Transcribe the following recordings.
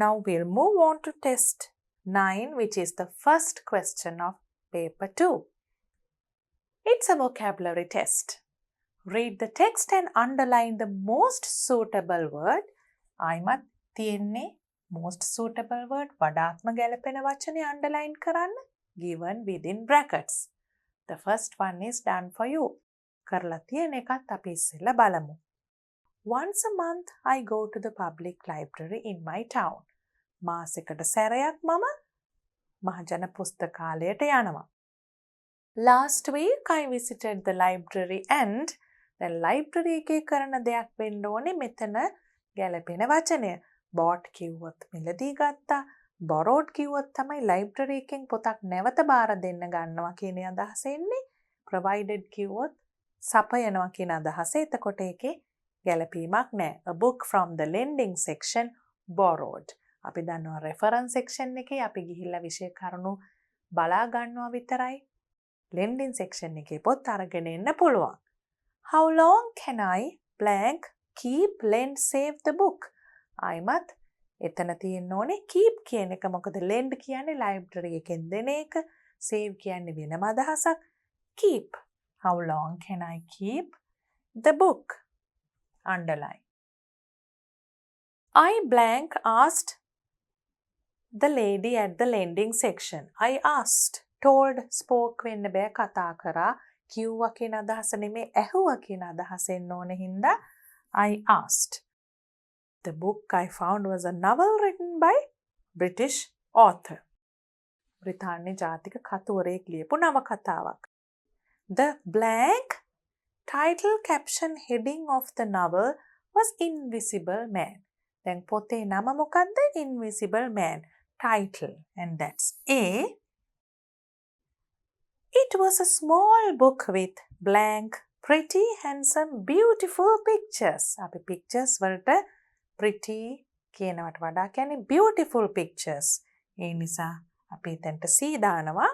Now we'll move on to test 9, which is the first question of paper 2. It's a vocabulary test. Read the text and underline the most suitable word. ආයිමත් තියෙන්නේ most suitable word වඩාත්ම ගැලපෙන වචනේ underline කරන්න given within brackets. The first one is done for you. කරලා තියෙන එකත් අපි ඉස්සෙල්ලා බලමු. Once a month I go to the public library in my town. මාසෙකට සැරයක් මම මහජන පුස්තකාලයට යනවා. Last week I visited the library and දැන් library එකේ කරන දෙයක් වෙන්න ඕනේ මෙතන ගැලපෙන වචනය. bought කිව්වොත් මිලදී ගත්තා. borrowed කිව්වොත් තමයි library එකෙන් පොතක් නැවත බාර දෙන්න ගන්නවා කියන අදහස එන්නේ. provided කිව්වොත් සපයනවා කියන අදහස. එතකොට ඒකේ ගැලපීමක් නැහැ. a book from the lending section borrowed. අපි දන්නවා reference section එකේ අපි ගිහිල්ලා විෂය කරුණු බලා ගන්නවා විතරයි. lending section එකේ පොත් අරගෙන එන්න පුළුවන්. How long can I blank keep lend save the book? ආයිමත් එතන තියෙන්න ඕනේ keep කියන එක. මොකද lend කියන්නේ library එකෙන් දෙන එක. save කියන්නේ වෙනම අදහසක්. keep. How long can I keep the book? Underline. I blank asked the lady at the lending section. I asked. told spoke වෙන්න බෑ කතා කරා. කිව්වා කියන අදහස නෙමෙයි ඇහුවා කියන අදහස එන්න ඕන හින්දා I asked. The book I found was a novel written by British author. බ්‍රිතාන්‍ය ජාතික කතුවරයෙක් ලියපු නවකතාවක්. The blank title caption heading of the novel was Invisible Man. දැන් පොතේ නම මොකද්ද? Invisible Man. Title, and that's A. It was a small book with blank, pretty, handsome, beautiful pictures. අපි pictures වලට pretty කියනවට වඩා කියන්නේ beautiful pictures. ඒ නිසා අපි එතනට C දානවා.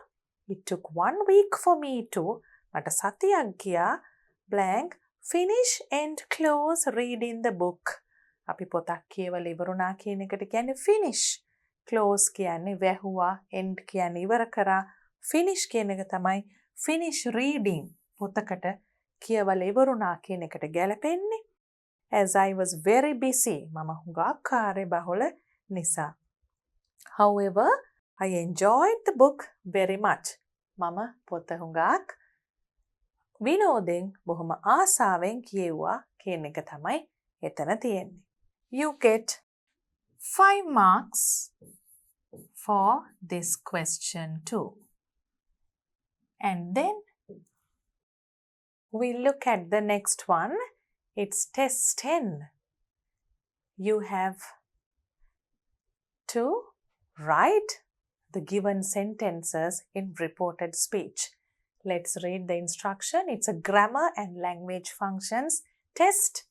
It took 1 week for me to මට සතියක් ගියා blank finish and close reading the book. අපි පොතක් කියවලා ඉවරුණා කියන එකට කියන්නේ finish. close කියන්නේ වැහුවා, end කියන්නේ ඉවර කරා. finish කියන එක තමයි finish reading පොතකට කියවලා ඉවරුණා කියන එකට ගැලපෙන්නේ. As I was very busy මම හුඟක් කාර්යබහුල නිසා. However, I enjoyed the book very much. මම පොත හුඟක් විනෝදෙන් බොහොම ආසාවෙන් කියෙව්වා කියන එක තමයි එතන තියෙන්නේ. You get 5 marks for this question too. And then we look at the next one. It's test 10. You have to write the given sentences in reported speech. Let's read the instruction. It's a grammar and language functions test.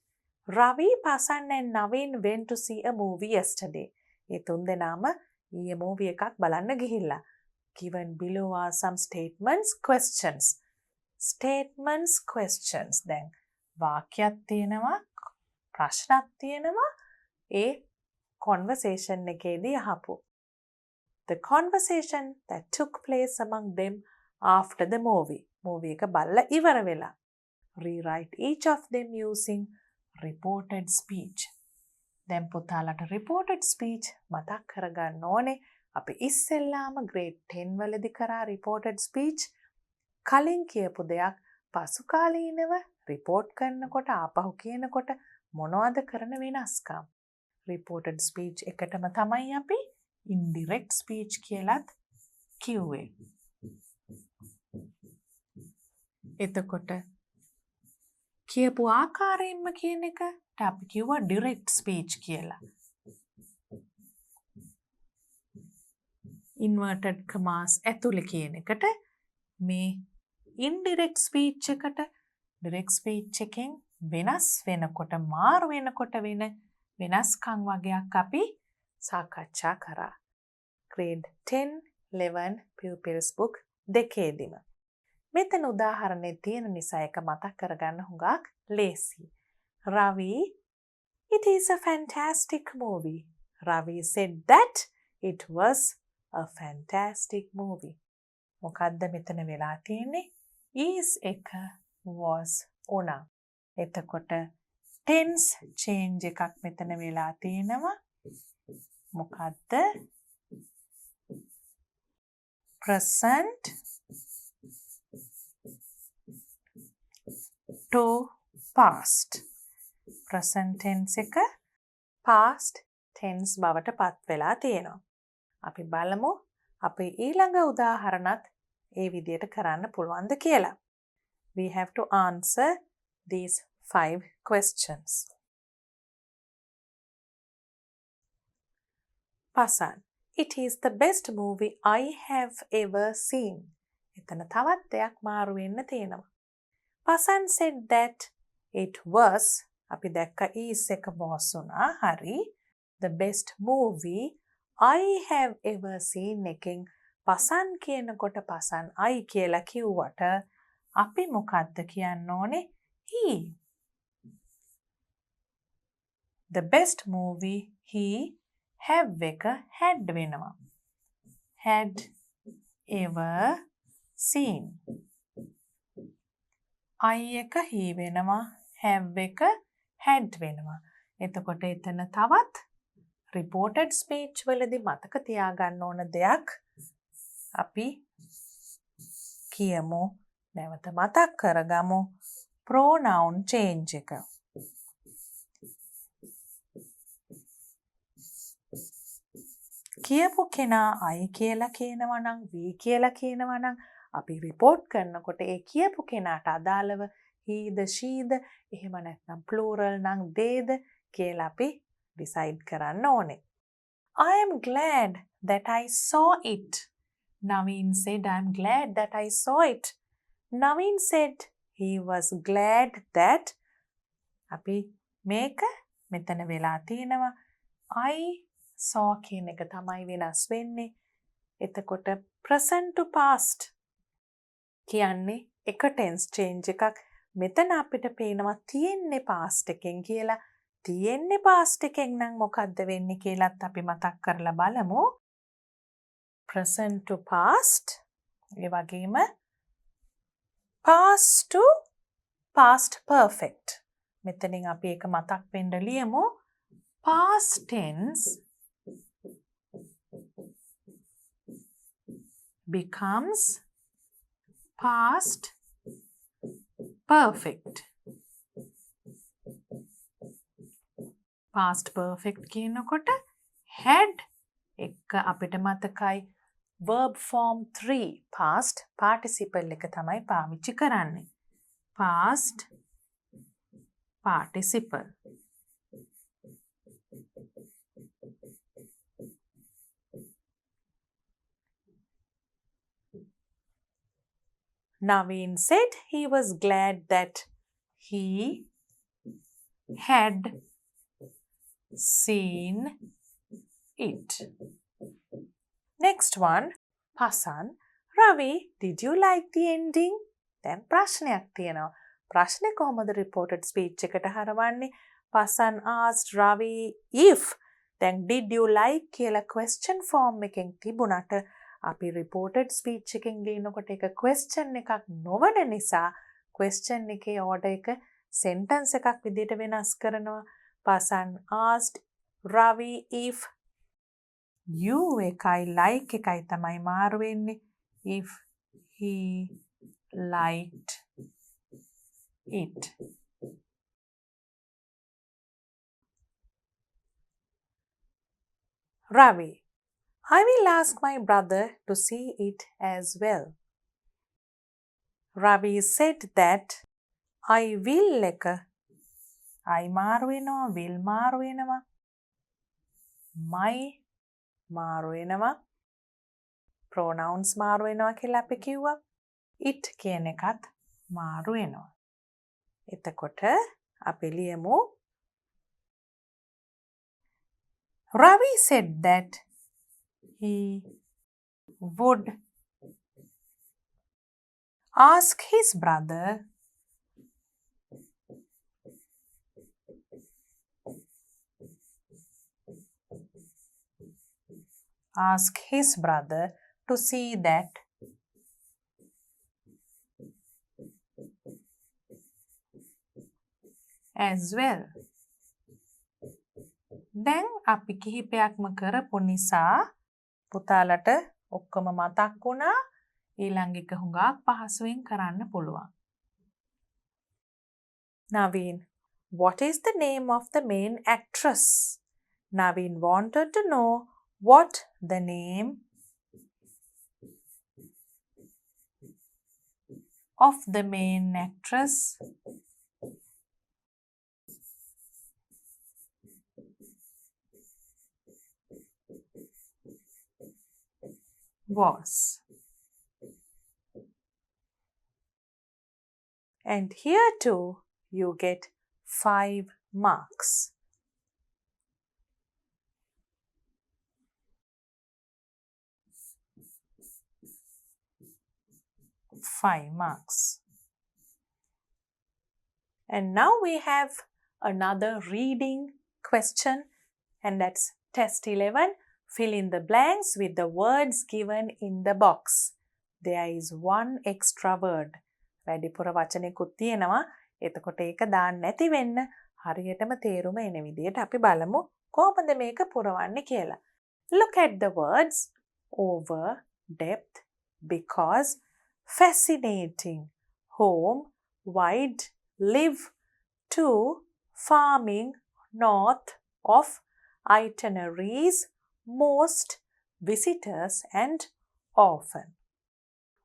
Ravi, Pasan and Naveen went to see a movie yesterday. ඒ තුන් දෙනාම ඊයේ movie එකක් බලන්න ගිහිල්ලා. Given below are some statements, questions. Statements, questions. දැන් වාක්‍යයක් තියෙනවා, ප්‍රශ්නක් තියෙනවා. ඒ conversation එකේදී අහපු. The conversation that took place among them after the movie. movie එක බලලා ඉවර වෙලා. Rewrite each of them using reported speech. දැන් පුතාලට reported speech මතක් කරගන්න ඕනේ. අපි ඉස්සෙල්ලාම grade 10 වලදී කරා reported speech. කලින් කියපු දෙයක් පසු කාලීනව report කරනකොට ආපහු කියනකොට මොනවද කරන වෙනස්කම්? reported speech එකටම තමයි අපි indirect speech කියලාත් කිව්වේ. එතකොට කියපු ආකාරයෙන්ම කියන එකට අපි කිව්වා direct speech කියලා. inverted commas ඇතුලේ කියන එකට මේ indirect speech එකට direct speech එකෙන් වෙනස් වෙනකොට මාරු වෙනකොට වෙන වෙනස්කම් වගේක් අපි සාකච්ඡා කරා. grade 10 11 pupils book දෙකේදීම. මෙතන උදාහරණේ තියෙන නිසා එක මතක් කරගන්න හුඟක් ලේසි. Ravi, it is a fantastic movie. Ravi said that it was a fantastic movie. මොකද්ද මෙතන වෙලා තියෙන්නේ? is එක was වුණා. එතකොට tense change එකක් මෙතන වෙලා තියෙනවා. මොකද්ද? present to past. present tense එක past tense බවට පත් වෙලා තියෙනවා. අපි බලමු අපි ඊළඟ උදාහරණත් ඒ විදිහට කරන්න පුළුවන්ද කියලා. We have to answer these 5 questions. Pasan, it is the best movie I have ever seen. එතන තවත් දෙයක් මාරු වෙන්න තියෙනවා. Pasan said that it was අපි දැක්ක is එක was වුණා. හරි. The best movie I have ever seen එකෙන් Pasan කියනකොට Pasan I කියලා කිව්වට අපි මොකද්ද කියන්න ඕනේ? He. The best movie he have එක had වෙනවා. Had ever seen. I එක he වෙනවා. Have එක had වෙනවා. එතකොට එතන තවත් reported speech වලදී මතක තියාගන්න ඕන දෙයක් අපි කියමු. නැවත මතක් කරගමු. pronoun change එක. කියපු කෙනා I කියලා කියනවා නම් we කියලා කියනවා නම් අපි report කරනකොට ඒ කියපු කෙනාට අදාළව heද sheද එහෙම නැත්නම් plural නම් theyද කියලා අපි decide කරන්න ඕනේ. I am glad that I saw it. Naveen said, I am glad that I saw it. Naveen said he was glad that අපි මේක මෙතන වෙලා තියෙනවා. I saw කියන එක තමයි වෙනස් වෙන්නේ. එතකොට present to past කියන්නේ එක tense change එකක්. මෙතන අපිට පේනවා තියෙන්නේ past එකෙන් කියලා. තියෙන්නේ past එකෙන් නම් මොකද්ද වෙන්නේ කියලාත් අපි මතක් කරලා බලමු. present to past ඒ වගේම past to past perfect. මෙතනින් අපි ඒක මතක් වෙන්න ලියමු. past tense becomes past perfect. past perfect කියනකොට had එක අපිට මතකයි verb form 3 past participle එක තමයි පාවිච්චි කරන්නේ. past participle. Naveen said he was glad that he had seen it. Next one, Pasan, Ravi, did you like the ending? දැන් ප්‍රශ්නයක් තියෙනවා. ප්‍රශ්නේ කොහොමද reported speech එකට හරවන්නේ? Pasan asked Ravi if. දැන් did you like කියලා question form එකෙන් තිබුණාට අපි reported speech එකෙන් ලියනකොට ඒක question එකක් නොවන නිසා question එකේ order එක sentence එකක් විදිහට වෙනස් කරනවා. Pasan asked Ravi if you එකයි like එකයි තමයි මාරු වෙන්නේ. If he liked it. Ravi, I will ask my brother to see it as well. Ravi said that I will එක I මාරු වෙනවා, will මාරු වෙනවා, my මාරු වෙනවා, pronouns මාරු වෙනවා කියලා අපි කිව්වා. it කියන එකත් මාරු වෙනවා. එතකොට අපි ලියමු Ravi said that he would ask his brother ask his brother to see that as well. දැන් අපි කිහිපයක්ම කරපු නිසා පුතාලට ඔක්කොම මතක් වුණා. ඊළඟ එක හුඟක් පහසුවෙන් කරන්න පුළුවන්. Naveen, what is the name of the main actress? Naveen wanted to know what the name of the main actress was. And here too you get 5 marks. And now we have another reading question, and that's test 11. Fill in the blanks with the words given in the box. There is one extra word. වැඩිපුර වචනයකුත් තියෙනවා. එතකොට ඒක දාන්න නැති වෙන්න හරියටම තේරුම එන විදියට අපි බලමු කොහොමද මේක පුරවන්නේ කියලා. Look at the words over, depth, because, fascinating, home, wide, live, to, farming, north, of, itineraries, most, visitors, and often.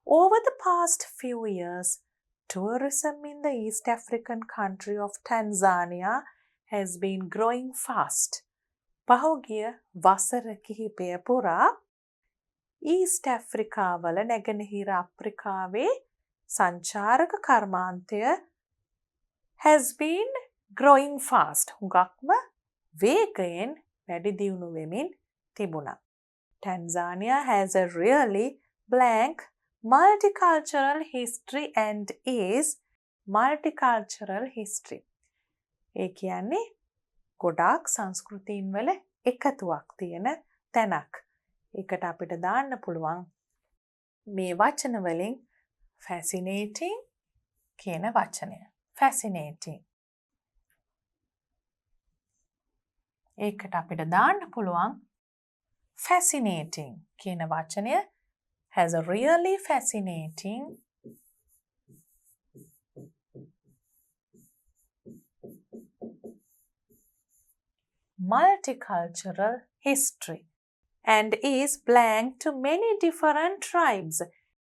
Over the past few years, tourism in the East African country of Tanzania has been growing fast. පහුගිය වසර කිහිපය පුරා east ඇෆ්‍රිකාවල නැගෙනහිර අප්‍රිකාවේ සංචාරක කර්මාන්තය has been growing fast. හුඟක්ම වේගයෙන් වැඩි දියුණු වෙමින් තිබුණා. Tanzania has a really blank multicultural history and is multicultural history. ඒ කියන්නේ ගොඩාක් සංස්කෘතීන් වල එකතුවක් තියෙන තැනක්. ඒකට අපිට දාන්න පුළුවන් මේ වචන වලින් fascinating කියන වචනය. Fascinating. ඒකට අපිට දාන්න පුළුවන් fascinating කියන වචනය has a really fascinating multicultural history and is blank to many different tribes.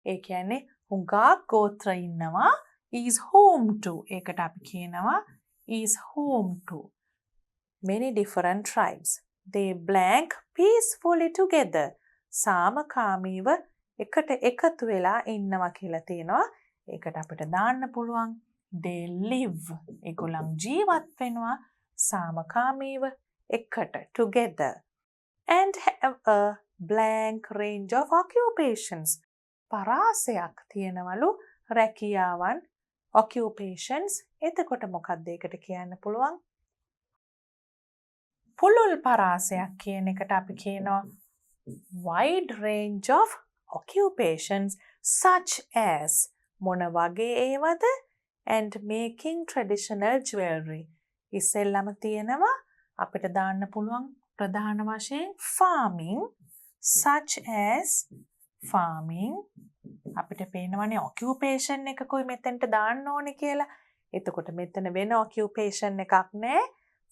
ඒ කියන්නේ හුඟක් ගෝත්‍ර ඉන්නවා. is home to ඒකට අපි කියනවා is home to many different tribes. They blank peacefully together. සාමකාමීව එකට එකතු වෙලා ඉන්නවා කියලා තියෙනවා. ඒකට අපිට දාන්න පුළුවන් they live. ඒගොල්ලන් ජීවත් වෙනවා සාමකාමීව එකට together. And have a blank range of occupations. පරාසයක් තියෙනවලු රැකියාවන් occupations. එතකොට මොකක්ද ඒකට කියන්න පුළුවන්? පුළුල් පරාසයක් කියන එකට අපි කියනවා wide range of occupations such as මොන වගේ ඒවද and making traditional jewelry. ඉස්සෙල්ලම තියෙනවා අපිට දාන්න පුළුවන් ප්‍රධාන වශයෙන් farming such as farming. අපිට පේනවනේ occupation එකකුයි මෙතෙන්ට දාන්න ඕනේ කියලා. එතකොට මෙතන වෙන occupation එකක් නැහැ.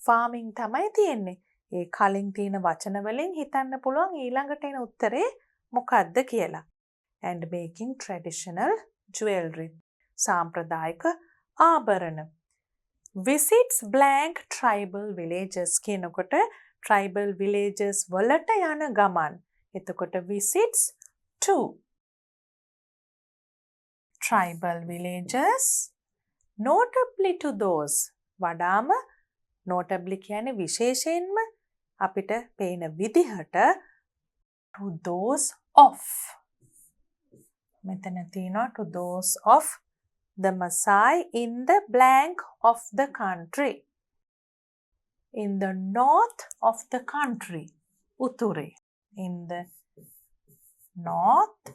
farming තමයි තියෙන්නේ. ඒ කලින් තියෙන වචන වලින් හිතන්න පුළුවන් ඊළඟට එන උත්තරේ මොකක්ද කියලා. And making traditional jewelry. සාම්ප්‍රදායික ආභරණ. Visits blank tribal villages කියනකොට tribal villages වලට යන ගමන්. එතකොට visits to tribal villages, notably to those. වඩාම notably කියන්නේ විශේෂයෙන්ම අපිට පේන විදිහට to those of. මෙතන තියෙනවා to those of the Maasai in the blank of the country. In the north of the country. උතුරේ. in the north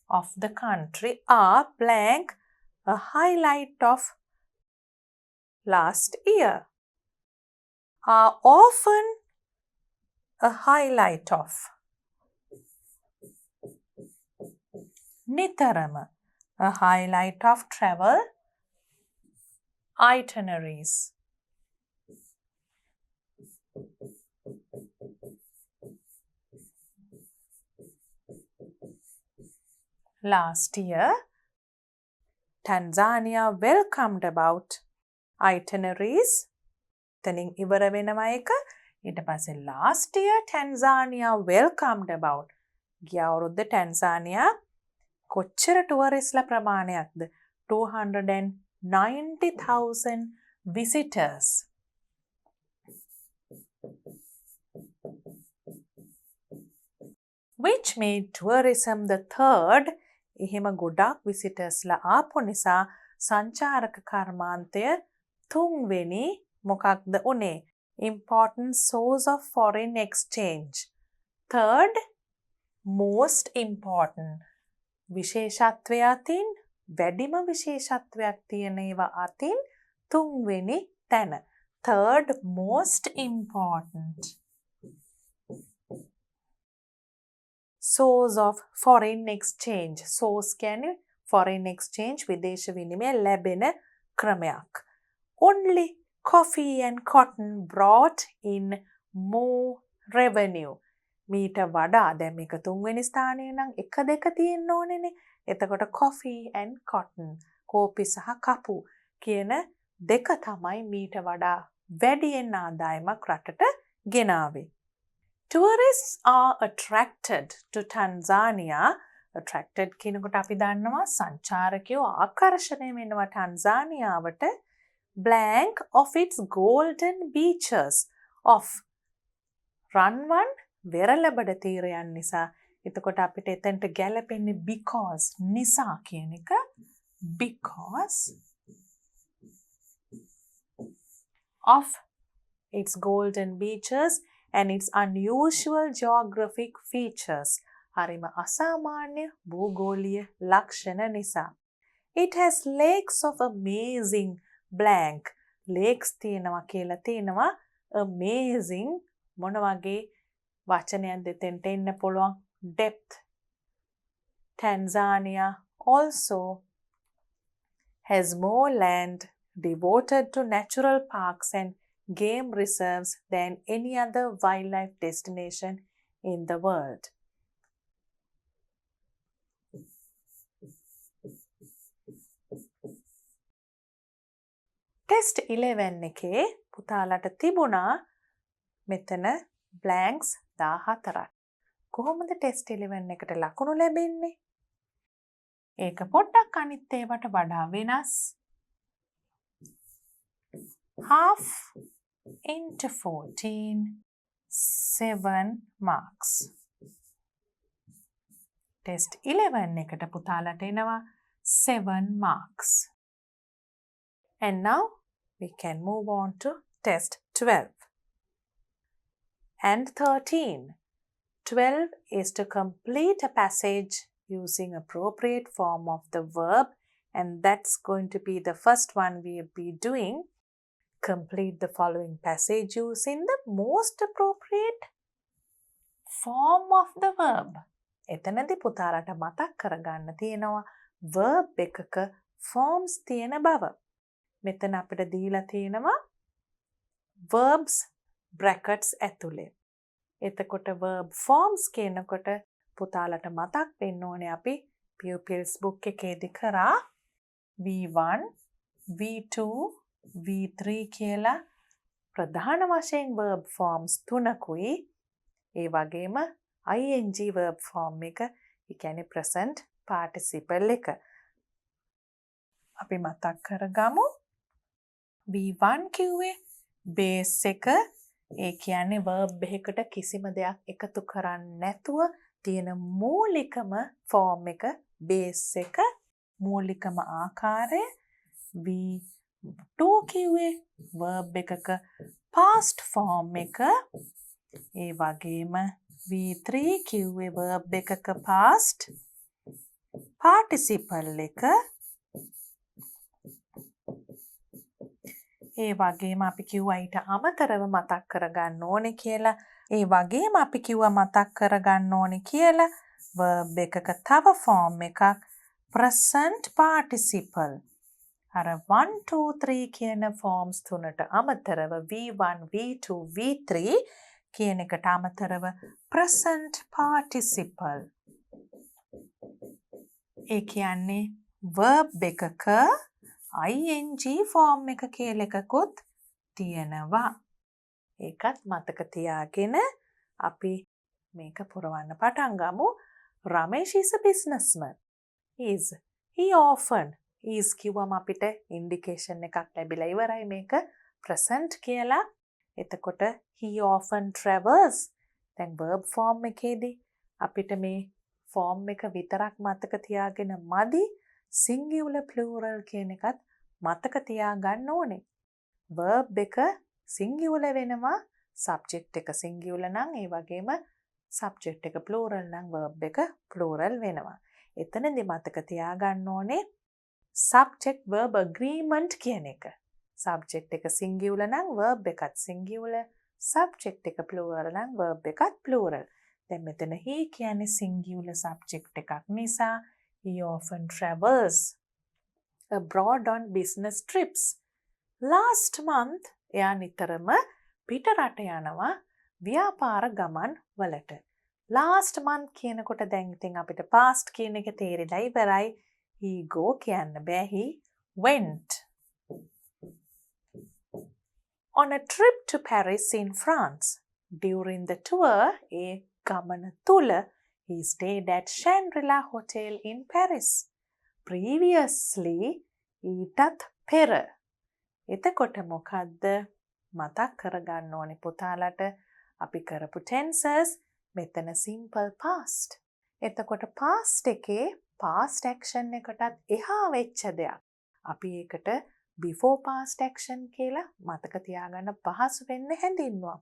of the country are blank, a highlight of last year. Are often a highlight of. Nitarama, a highlight of travel itineraries. Last year, Tanzania welcomed about itineraries. තනින් ඉවර වෙනවා එක. ඊට පස්සේ last year Tanzania welcomed about. ගිය අවුරුද්ද ටැන්සානියා කොච්චර ටුවරිස්ලා ප්‍රමාණයක්ද? 290,000 visitors. Which made tourism the third. එහෙම ගොඩක් visitorsලා ආපු නිසා සංචාරක කර්මාන්තය තුන්වෙනි මොකක්ද උනේ? Important source of foreign exchange. Third, most important. විශේෂත්වය අතින් වැඩිම විශේෂත්වයක් තියෙන ඒවා අතින් තුන්වෙනි තැන. Third most important source of foreign exchange. Source කියන්නේ foreign exchange විදේශ විනිමය ලැබෙන ක්‍රමයක්. Only coffee and cotton brought in more revenue. මීට වඩා දැන් මේක තුන්වෙනි ස්ථානයේ නම් 1 2 තියෙන්න ඕනේනේ. එතකොට coffee and cotton කෝපි සහ කපු කියන දෙක තමයි මීට වඩා වැඩියෙන් ආදායමක් රටට ගෙනාවේ. Tourists are attracted to Tanzania. Attracted කියනකොට අපි දන්නවා සංචාරකයෝ ආකර්ෂණය වෙනවා ටන්සානියාවට blank of its golden beaches of රන්වන් වෙරළබඩ තීරයන් නිසා. එතකොට අපිට එතනට ගැලපෙන්නේ because නිසා කියන එක. Because of its golden beaches and its unusual geographic features. හරිම අසාමාන්‍ය භූගෝලීය ලක්ෂණ නිසා. It has lakes of amazing blank. Lakes තියෙනවා කියලා තියෙනවා. Amazing මොන වගේ වචනයක් දෙතෙන්ට එන්න පුළුවන්? Depth. Tanzania also has more land devoted to natural parks and game reserves than any other wildlife destination in the world. Test 11 එකේ පුතාලට තිබුණා මෙතන blanks 14ක්. කොහොමද test 11 එකට ලකුණු ලැබෙන්නේ? ඒක පොඩ්ඩක් අනිත් ඒවාට වඩා වෙනස්. Half into 14, 7 marks. Test 11 එකට පුතාලට එනවා 7 marks. And now we can move on to test 12 and 13. 12 is to complete a passage using appropriate form of the verb, and that's going to be the first one we'll be doing. Complete the following passage using the most appropriate form of the verb. එතනදී පුතාලට මතක් කරගන්න තියෙනවා verb එකක forms තියෙන බව. මෙතන අපිට දීලා තියෙනවා verbs brackets ඇතුලේ. එතකොට verb forms කියනකොට පුතාලට මතක් වෙන්න ඕනේ අපි pupils book එකේදී කරා V1, V2, V3 කියලා ප්‍රධාන වශයෙන් verb forms තුනකුයි. ඒ වගේම ing verb form එක, ඒ කියන්නේ present participle එක. අපි මතක් කරගමු. V1 කිව්වේ base එක. ඒ කියන්නේ verb එකකට කිසිම දෙයක් එකතු කරන්නේ නැතුව තියෙන මූලිකම form එක base එක, මූලිකම ආකාරය. V2 කිව්වේ verb එකක past form එක. ඒ වගේම V3 කිව්වේ verb එකක past participle එක. ඒ වගේම අපි කිව්වා ඊට අමතරව මතක් කරගන්න ඕනේ කියලා. ඒ වගේම අපි කිව්වා මතක් කරගන්න ඕනේ කියලා verb එකක තව form එකක් present participle. අර 1 2 3 කියන forms තුනට අමතරව V1 V2 V3 කියන එකට අමතරව present participle. ඒ කියන්නේ verb එකක ing form එක කියලා එකකුත් තියෙනවා. ඒකත් මතක තියාගෙන අපි මේක පුරවන්න පටන් ගමු. Ramesh is a businessman. He often is කිව්වම අපිට ඉන්ඩිකේෂන් එකක් ලැබිලා ඉවරයි මේක present කියලා. එතකොට he often travels. දැන් verb form එකේදී අපිට මේ form එක විතරක් මතක තියාගෙන මදි singular plural කියන එකත් මතක තියාගන්න ඕනේ. verb එක singular වෙනවා subject එක singular නම් ඒ වගේම subject එක plural නම් verb එක plural වෙනවා. එතනදී මතක තියාගන්න ඕනේ subject verb agreement කියන එක. subject එක singular නම් verb එකත් singular, subject එක plural නම් verb එකත් plural. දැන් මෙතන he කියන්නේ singular subject එකක් නිසා he often travels abroad on business trips. Last month එයා නිතරම පිට රට යනවා ව්‍යාපාර ගමන් වලට. last month කියනකොට දැන් ඉතින් අපිට past කියන එක තේරිලා ඉවරයි. he go කියන්න බෑ he went. On a trip to Paris in France. During the tour ඒ ගමන තුල he stayed at Shangri-La Hotel in Paris. Previously ඊටත් පෙර. එතකොට මොකද්ද මතක් කරගන්න ඕනේ පුතාලට අපි කරපු tenses මෙතන simple past. එතකොට past එකේ past action එකටත් එහා වෙච්ච දෙයක්. අපි ඒකට before past action කියලා මතක තියාගන්න පහසු වෙන්න හැඳින්වුවා.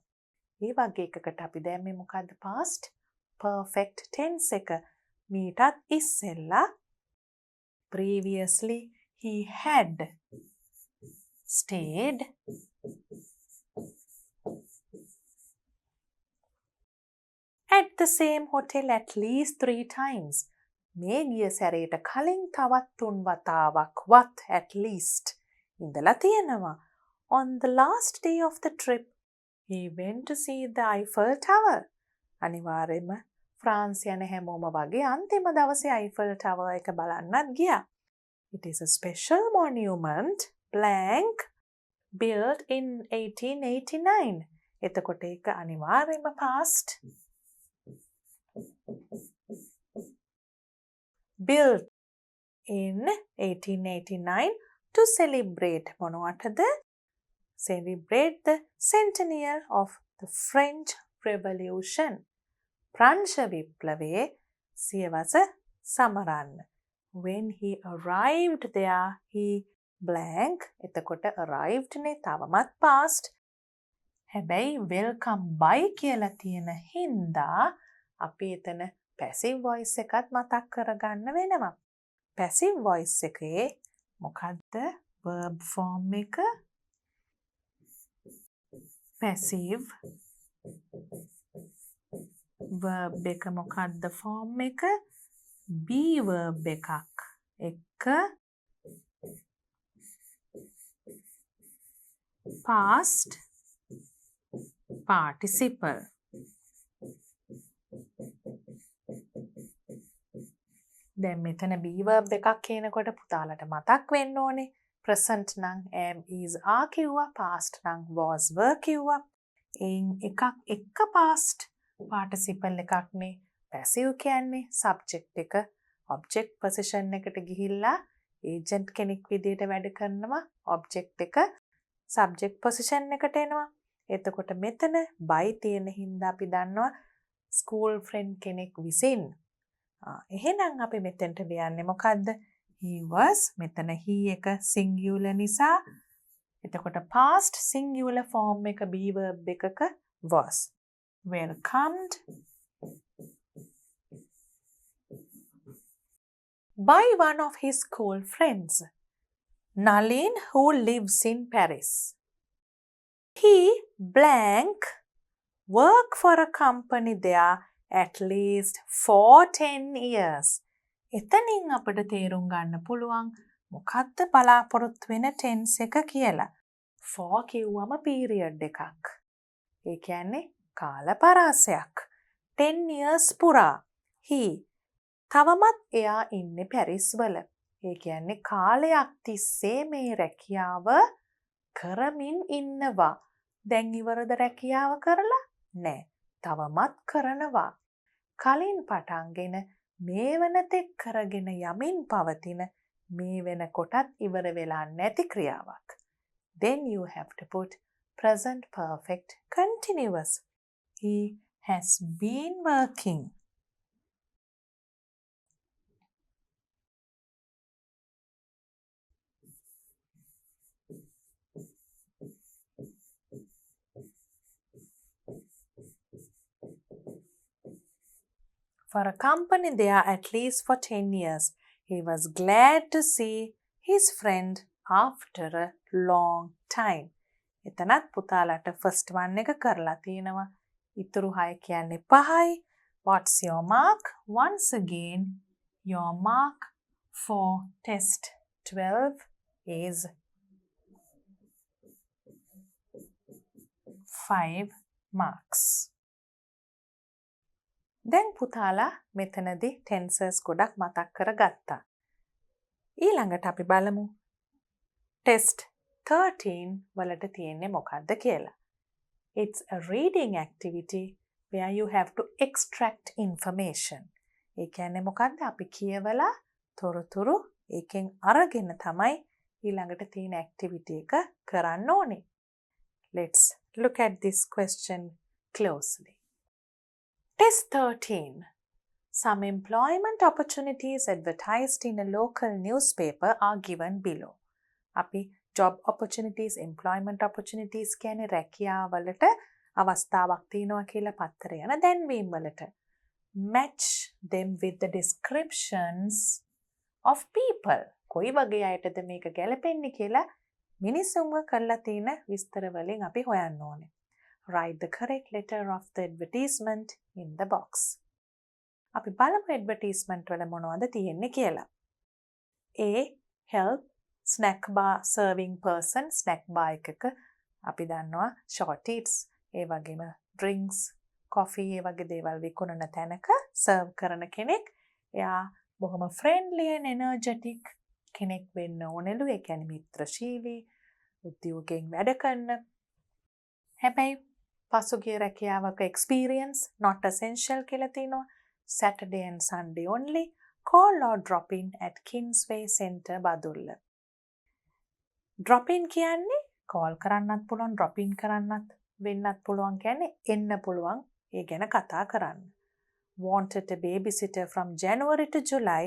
ඒ වගේ එකකට අපි දැම්මේ මොකද්ද past perfect tense එක. මීටත් ඉස්සෙල්ලා previously he had stayed at the same hotel at least 3 times. මේ ගිය සැරේට කලින් තවත් 3 වතාවක්වත් at least ඉඳලා තියෙනවා. On the last day of the trip, he went to see the Eiffel Tower. අනිවාර්යයෙන්ම ෆ්‍රාන්ස් යන හැමෝම වගේ අන්තිම දවසේ Eiffel Tower එක බලන්නත් ගියා. It is a special monument blank built in 1889. එතකොට ඒක අනිවාර්යයෙන්ම past built in 1889 to celebrate මොනවටද? Celebrate the centennial of the French Revolution. ප්‍රංශ විප්ලවයේ සියවස සමරන්න. When he arrived there, he blank. එතකොට arrived නේ තවමත් past. හැබැයි welcome by කියලා තියෙන හින්දා අපි එතන passive voice එකත් මතක් කරගන්න වෙනවා. passive voice එකේ මොකද්ද verb form එක? passive verb එක මොකද්ද form එක? be verb එකක් එක past participle. දැන් මෙතන be verb එකක් කියනකොට පුතාලට මතක් වෙන්න ඕනේ present නම් am is are කිව්වා, past නම් was were කිව්වා. එයින් එකක් එක past participle එකක් නේ. passive කියන්නේ subject එක object position එකට ගිහිල්ලා agent කෙනෙක් විදිහට වැඩ කරනවා. object එක subject position එකට එනවා. එතකොට මෙතන by තියෙන හින්දා අපි දන්නවා school friend කෙනෙක් විසින්. එහෙනම් අපි මෙතෙන්ට ලියන්නේ මොකද්ද? he was. මෙතන he එක singular නිසා එතකොට past singular form එක be verb එකක was. welcomed by one of his school friends, Nalin, who lives in Paris. He blank work for a company there at least for 10 years. එතනින් අපිට තේරුම් ගන්න පුළුවන් මොකක්ද බලාපොරොත්තු වෙන tense එක කියලා. for කිව්වම period එකක්. ඒ කියන්නේ කාල පරාසයක්. 10 years පුරා. he තවමත් එයා ඉන්නේ පැරිස් වල. ඒ කියන්නේ කාලයක් තිස්සේ මේ රැකියාව කරමින් ඉන්නවා. දැන් ඉවරද රැකියාව කරලා? නෑ. තවමත් කරනවා. කලින් පටන්ගෙන මේ වෙනතෙක් කරගෙන යමින් පවතින මේ වෙනකොටත් ඉවර වෙලා නැති ක්‍රියාවක්. Then you have to put present perfect continuous. He has been working. For a company there at least for 10 years. He was glad to see his friend after a long time. එතනත් පුතාලට first one එක කරලා තියෙනවා. ඉතුරු 6 කියන්නේ 5යි. What's your mark? Once again, your mark for test 12 is 5 marks. දැන් පුතාලා මෙතනදී tenses ගොඩක් මතක් කරගත්තා. ඊළඟට අපි බලමු test 13 වලට තියෙන්නේ මොකක්ද කියලා. It's a reading activity where you have to extract information. ඒ කියන්නේ මොකක්ද? අපි කියවලා තොරතුරු ඒකෙන් අරගෙන තමයි ඊළඟට තියෙන activity එක කරන්න ඕනේ. Let's look at this question closely. Test 13. Some employment opportunities advertised in a local newspaper are given below. අපි job opportunities, employment opportunities කියන්නේ රැකියාවලට අවස්ථාවක් තියෙනවා කියලා පත්තරේ යන දැන්වීම් වලට. Match them with the descriptions of people. කොයි වගේ අයටද මේක ගැලපෙන්නේ කියලා මිනිසුන්ව කරලා තියෙන විස්තර වලින් අපි හොයන්න ඕනේ. Write the correct letter of the advertisement in the box. අපි බලමු advertisement වල මොනවද තියෙන්නේ කියලා. A. Help snack bar serving person. snack bar එකක අපි දන්නවා short eats, ඒ වගේම drinks, coffee ඒ වගේ දේවල් විකුණන තැනක serve කරන කෙනෙක්. එයා බොහොම friendly and energetic කෙනෙක් වෙන්න ඕනෙලු. ඒ කියන්නේ මිත්‍රශීලී, උද්‍යෝගයෙන් වැඩ කරන. හැබැයි පසුගිය රැකියාවක experience not essential කියලා තියෙනවා. Saturday and Sunday only. Call or drop in at Kingsway Centre, Badulla. Drop in කියන්නේ call කරන්නත් පුළුවන්, drop in කරන්නත් වෙන්නත් පුළුවන් කියන්නේ එන්න පුළුවන්. ඒ ගැන කතා කරන්න. Wanted a babysitter from January to July.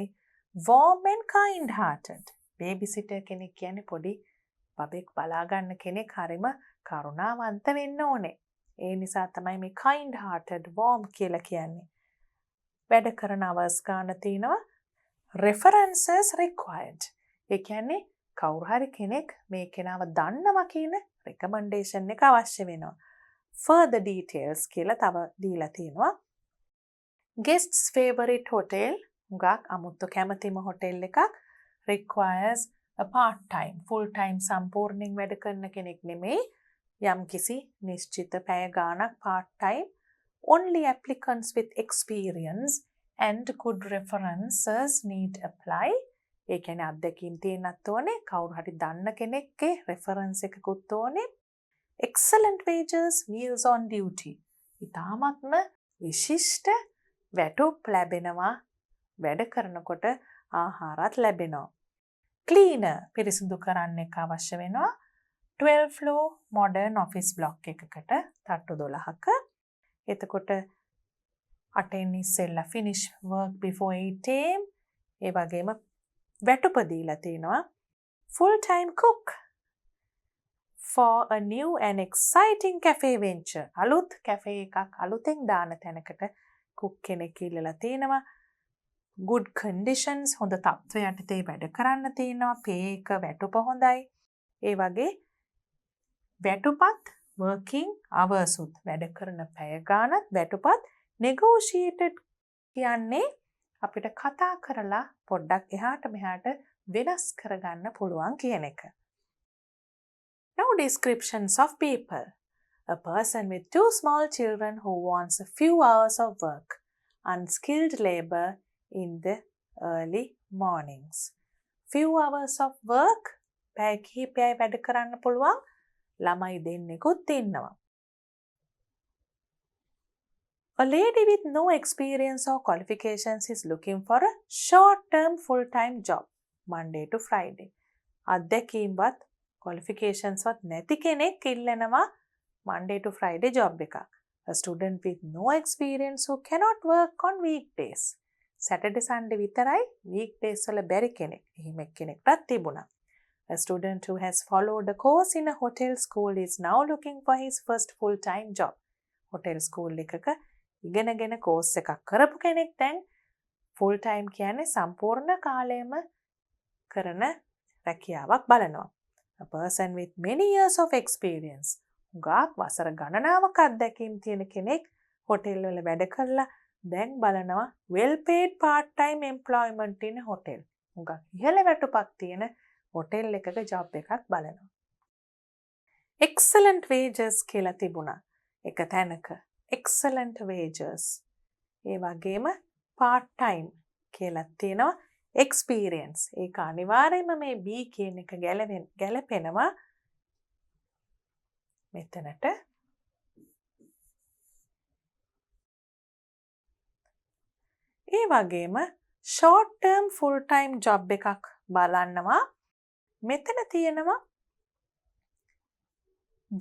Warm and kind-hearted. Babysitter කෙනෙක් කියන්නේ පොඩි බබෙක් බලා ගන්න කෙනෙක්, හරිම කරුණාවන්ත වෙන්න ඕනේ. ඒ නිසා තමයි මේ kind-hearted, warm කියලා කියන්නේ. වැඩ කරන hours ගන්න තියෙනවා. References required. ඒ කියන්නේ කවුරු හරි කෙනෙක් මේ කෙනාව දන්නවා කියන recommendation එක අවශ්‍ය වෙනවා. Further details කියලා තව දීලා තියෙනවා. Guest's favorite hotel, උගක් අමුත්තු කැමතිම hotel එකක්, requires a part-time, full-time සම්පූර්ණයෙන් වැඩ කරන කෙනෙක් නෙමෙයි. යම්කිසි නිශ්චිත පැය ගාණක් part-time. Only applicants with experience and good references need apply. ඒ කියන්නේ අත්දැකීම් තියෙන්නත් ඕනේ. කවුරු හරි දන්න කෙනෙක්ගේ reference එකකුත් ඕනේ. Excellent wages, meals on duty. ඉතාමත්ම විශිෂ්ට වැටුප් ලැබෙනවා. වැඩ කරනකොට ආහාරත් ලැබෙනවා. Cleaner, පිරිසිදු කරන්න එක අවශ්‍ය වෙනවා. 12 floor modern office block එකකට තට්ටු 12ක. එතකොට 8 ඉස්සෙල්ලා finish work before 8 am. ඒ වගේම වැටුප දීලා තියෙනවා. Full time cook for a new and exciting cafe venture. අලුත් කැෆේ එකක් අලුතෙන් දාන තැනකට cook කෙනෙක් ඉල්ලලා තියෙනවා. good conditions හොඳ තත්ත්වය යටතේ වැඩ කරන්න තියෙනවා. pay එක වැටුප හොඳයි. ඒ වගේ වැටුපත් working hours උත් වැඩ කරන පැය ගානත් වැටුපත් negotiated කියන්නේ අපිට කතා කරලා පොඩ්ඩක් එහාට මෙහාට වෙනස් කරගන්න පුළුවන් කියන එක. Now descriptions of people. A person with 2 small children who wants a few hours of work. Unskilled labor in the early mornings. Few hours of work. පැය කිහිපයයි වැඩ කරන්න පුළුවන් ළමයි දෙන්නෙකුත් ඉන්නවා. A lady with no experience or qualifications is looking for a short-term full-time job, Monday to Friday. අත්දැකීම්වත් qualifications වත් නැති කෙනෙක් ඉල්ලනවා Monday to Friday job එකක්. A student with no experience who cannot work on weekdays. Saturday Sunday විතරයි weekdays වල බැරි කෙනෙක්. එහෙම කෙනෙක්ටත් තිබුණා. A student who has followed a course in a hotel school is now looking for his first full-time job. Hotel school එකක ඉගෙනගෙන course එකක් කරපු කෙනෙක් දැන් full time කියන්නේ සම්පූර්ණ කාලයම කරන රැකියාවක් බලනවා. A person with many years of experience. උගාක් වසර ගණනාවක් අත්දැකීම් තියෙන කෙනෙක් hotel වල වැඩ කරලා දැන් බලනවා well paid part time employment in a hotel. උගාක් ඉහළ වැටුපක් තියෙන hotel එකක job එකක් බලනවා. Excellent wages කියලා තිබුණා. එක තැනක excellent wages. ඒ වගේම part time කියලා තියෙනවා experience. ඒක අනිවාර්යයෙන්ම මේ B කියන එක ගැලපෙනවා මෙතනට. ඒ වගේම short term full time job එකක් බලන්නවා. මෙතන තියෙනවා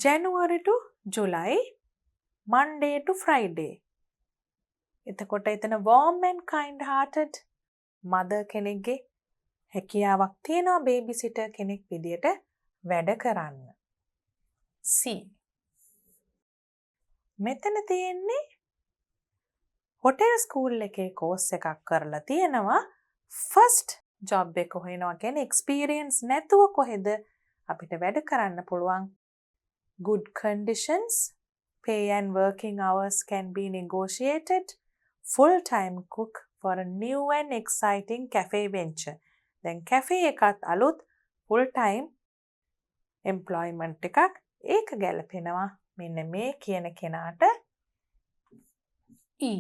January to July, Monday to Friday. එතකොට එතන warm and kind hearted mother කෙනෙක්ගේ හැකියාවක් තියෙනවා baby sitter කෙනෙක් විදියට වැඩ කරන්න. C. මෙතන තියෙන්නේ hotel school එකේ course එකක් කරලා තියෙනවා. first job එක හොයනවා කියන්නේ experience නැතුව කොහෙද අපිට වැඩ කරන්න පුළුවන්. Good conditions, pay and working hours can be negotiated. Full-time cook for a new and exciting cafe venture. දැන් cafe එකත් අලුත් full-time employment එකක්. ඒක ගැලපෙනවා මෙන්න මේ කියන කෙනාට. E.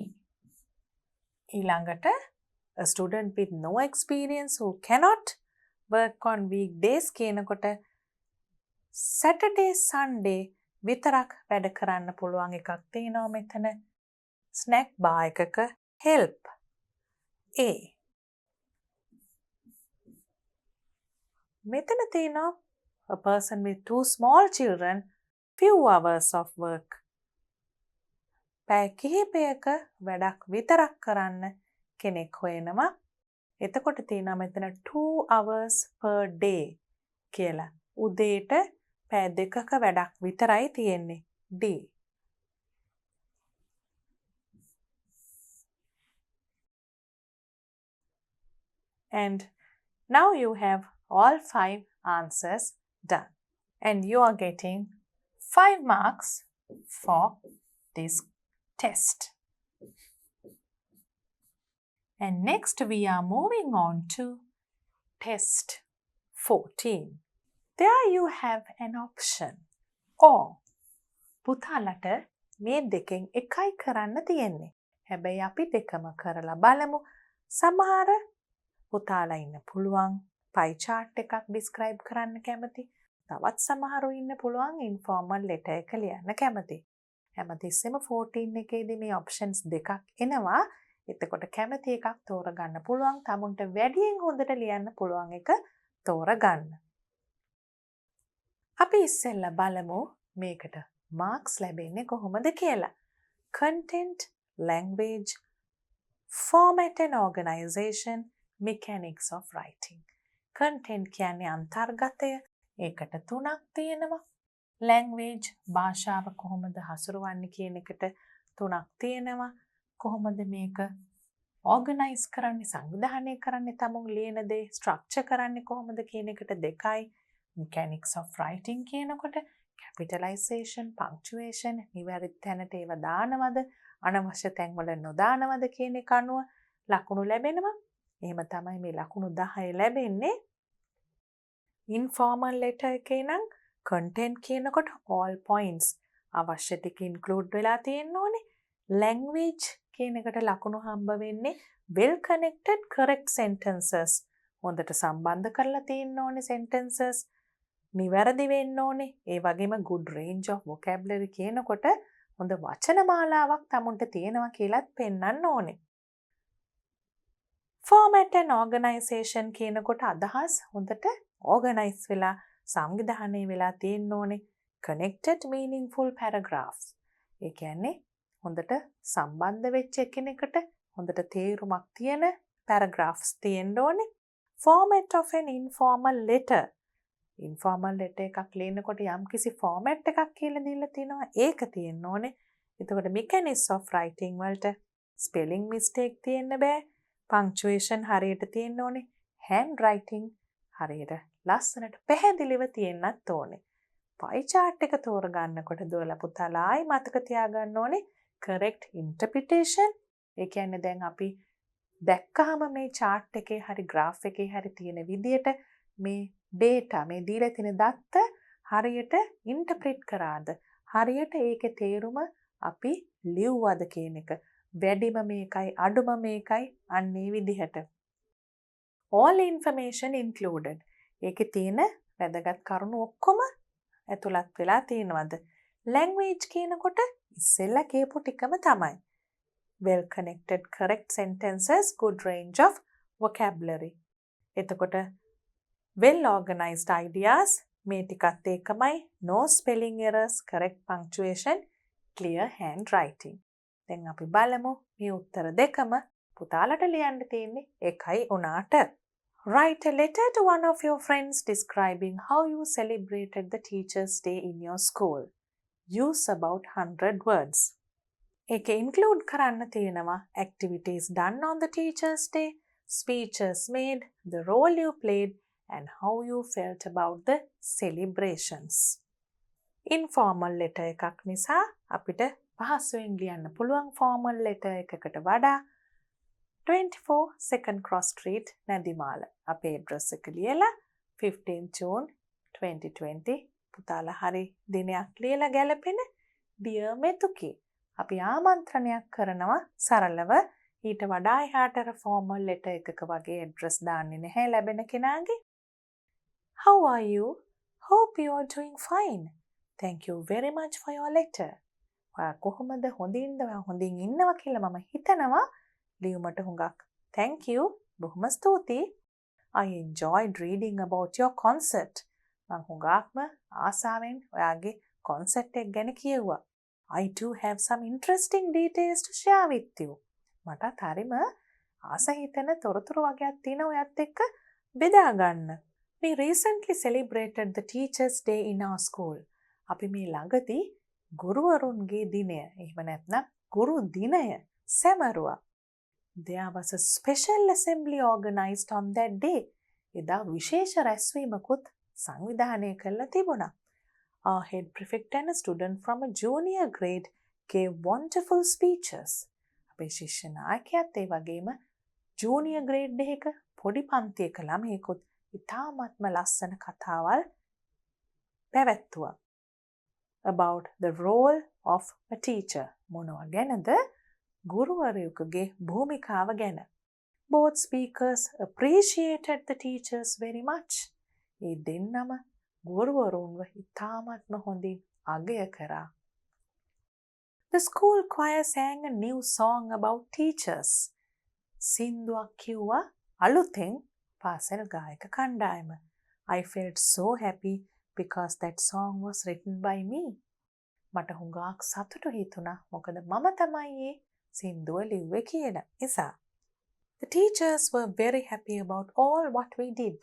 ඊළඟට a student with no experience who cannot work on weekdays කියනකොට Saturday Sunday විතරක් වැඩ කරන්න පුළුවන් එකක් තියෙනවා මෙතන. snack bar එකක help. A. මෙතන තියෙනවා a person with 2 small children, few hours of work. පැය කිහිපයක වැඩක් විතරක් කරන්න කෙනෙක් හොයනවා. එතකොට තියෙනවා මෙතන 2 hours per day කියලා. උදේට පැය දෙකක වැඩක් විතරයි තියෙන්නේ. D. And now you have all 5 answers done. And you are getting 5 marks for this test. And next we are moving on to test 14. There you have an option. Or පුතාලට මේ දෙකෙන් එකයි කරන්න තියෙන්නේ. හැබැයි අපි දෙකම කරලා බලමු. සමහර පුතාලා ඉන්න පුළුවන් pie chart එකක් describe කරන්න කැමති. තවත් සමහරු ඉන්න පුළුවන් informal letter එක ලියන්න කැමති. හැමතිස්සෙම 14 එකේදී මේ options දෙකක් එනවා. එතකොට කැමති එකක් තෝරගන්න පුළුවන්. තමුන්ට වැඩියෙන් හොඳට ලියන්න පුළුවන් එක තෝරගන්න. අපි ඉස්සෙල්ලා බලමු මේකට marks ලැබෙන්නේ කොහොමද කියලා. Content, language, format and organization, mechanics of writing. Content කියන්නේ අන්තර්ගතය. ඒකට 3ක් තියෙනවා. Language, භාෂාව කොහොමද හසුරවන්නේ කියන එකට 3ක් තියෙනවා. කොහොමද මේක ඕගනයිස් කරන්නේ සංවිධානය කරන්නේ තමුන් ලියන දේ ස්ට්‍රක්චර් කරන්නේ කොහොමද කියන එකට දෙකයි. mechanics of writing කියනකොට capitalization, punctuation, නිවැරදි තැනට ඒවා දානවද, අනවශ්‍ය තැන්වල නොදානවද කියන එක අනුව ලකුණු ලැබෙනවා. එහෙම තමයි මේ ලකුණු 10 ලැබෙන්නේ. informal letter එකේ නම් content කියනකොට all points අවශ්‍ය ටික include වෙලා තියෙන්න ඕනේ. language කියන එකට ලකුණු හම්බ වෙන්නේ well connected correct sentences. හොඳට සම්බන්ධ කරලා තියෙන්න ඕනේ sentences. නිවැරදි වෙන්න ඕනේ. ඒ වගේම good range of vocabulary කියනකොට හොඳ වචන මාලාවක් තමුන්ට තියෙනවා කියලාත් පෙන්වන්න ඕනේ. format and organization කියනකොට අදහස් හොඳට organize වෙලා සංවිධානය වෙලා තියෙන්න ඕනේ. connected meaningful paragraphs. ඒ කියන්නේ හොඳට සම්බන්ධ වෙච්ච එකිනෙකට හොඳට තේරුමක් තියෙන paragraphs තියෙන්න ඕනේ. format of an informal letter. informal letter එකක් ලියනකොට යම්කිසි format එකක් කියලා දීලා තිනවා. ඒක තියෙන්න ඕනේ. එතකොට mechanics of writing වලට spelling mistake තියෙන්න බෑ. punctuation හරියට තියෙන්න ඕනේ. handwriting හරියට ලස්සනට පැහැදිලිව තියෙන්නත් ඕනේ. pie chart එක තෝරගන්නකොට දුවලා පුතාලා ආයි මතක තියාගන්න ඕනේ correct interpretation. ඒ කියන්නේ දැන් අපි දැක්කහම මේ chart එකේ හරි graph එකේ හරි තියෙන විදියට මේ data මේ දීලා තියෙන දත්ත හරියට interpret කරාද, හරියට ඒකේ තේරුම අපි ලියුවද කියන එක. වැඩිම මේකයි අඩුම මේකයි අන්නේ විදිහට. all information included. ඒකේ තියෙන වැදගත් කරුණු ඔක්කොම ඇතුළත් වෙලා තියෙනවද? language කියනකොට ඉස්සෙල්ලා කියපු ටිකම තමයි. well connected correct sentences, good range of vocabulary. එතකොට well organized ideas මේ ටිකත් ඒකමයි. no spelling errors, correct punctuation, clear handwriting. දැන් අපි බලමු මේ උත්තර දෙකම පුතාලට ලියන්න තියෙන්නේ එකයි උනාට. Write a letter to one of your friends describing how you celebrated the Teachers' Day in your school. Use about 100 words. ඒකේ include කරන්න තියෙනවා activities done on the Teachers' Day, speeches made, the role you played, and how you felt about the celebrations. Informal letter එකක් නිසා අපිට පහසුවෙන් ලියන්න පුළුවන් formal letter එකකට වඩා. 24 Second Cross Street, නැදිමාල. අපේ address එක ලියලා 15 June 2020 පුතාලා හරි දිනයක් ලියලා ගැලපෙන Dear මෙතුකි. අපි ආමන්ත්‍රණයක් කරනවා සරලව. ඊට වඩා එහාට formal letter එකක වගේ address දාන්නේ නැහැ ලැබෙන කෙනාගේ. How are you? Hope you are doing fine. Thank you very much for your letter. කොහොමද? හොඳින් ඉන්නවා කියලා මම හිතනවා. ලියුමට හුඟක් thank you. බොහොම ස්තුතියි. I enjoyed reading about your concert. මම හුඟක්ම ආසාවෙන් ඔයාගේ concert එක ගැන කියුවා. I do have some interesting details to share with you. මටත් හරිම ආස හිතෙන තොරතුරු වගේක් තියෙනවා ඔයත් එක්ක බෙදා ගන්න. We recently celebrated the Teachers' Day in our school. අපි මේ ළඟදී ගුරුවරුන්ගේ දිනය, එහෙම නැත්නම් ගුරු දිනය සැමරුවා. There was a special assembly organized on that day. එදා විශේෂ රැස්වීමකුත් සංවිධානය කරලා තිබුණා. Our head prefect and a student from a junior grade gave wonderful speeches. අපේ ශිෂ්‍ය නායකයාත් ඒ වගේම junior grade එකක පොඩි පන්තියක ළමයෙකුත් ඉතාමත්ම ලස්සන කතාවල් පැවැත්තුවා. About the role of a teacher. මොනවා ගැනද? ගුරුවරයෙකුගේ භූමිකාව ගැන. Both speakers appreciated the teachers very much. ඒ දෙන්නම ගුරුවරුන්ව ඉතාමත්ම හොඳින් අගය කරා. The school choir sang a new song about teachers. සින්දුවක් කිව්වා අලුතෙන් පාසල් ගායක කණ්ඩායම. I felt so happy because that song was written by me. මට හුඟක් සතුටු හිතුණා මොකද මම තමයි ඒ සින්දුව ලිව්වේ කියලා නිසා. The teachers were very happy about all what we did.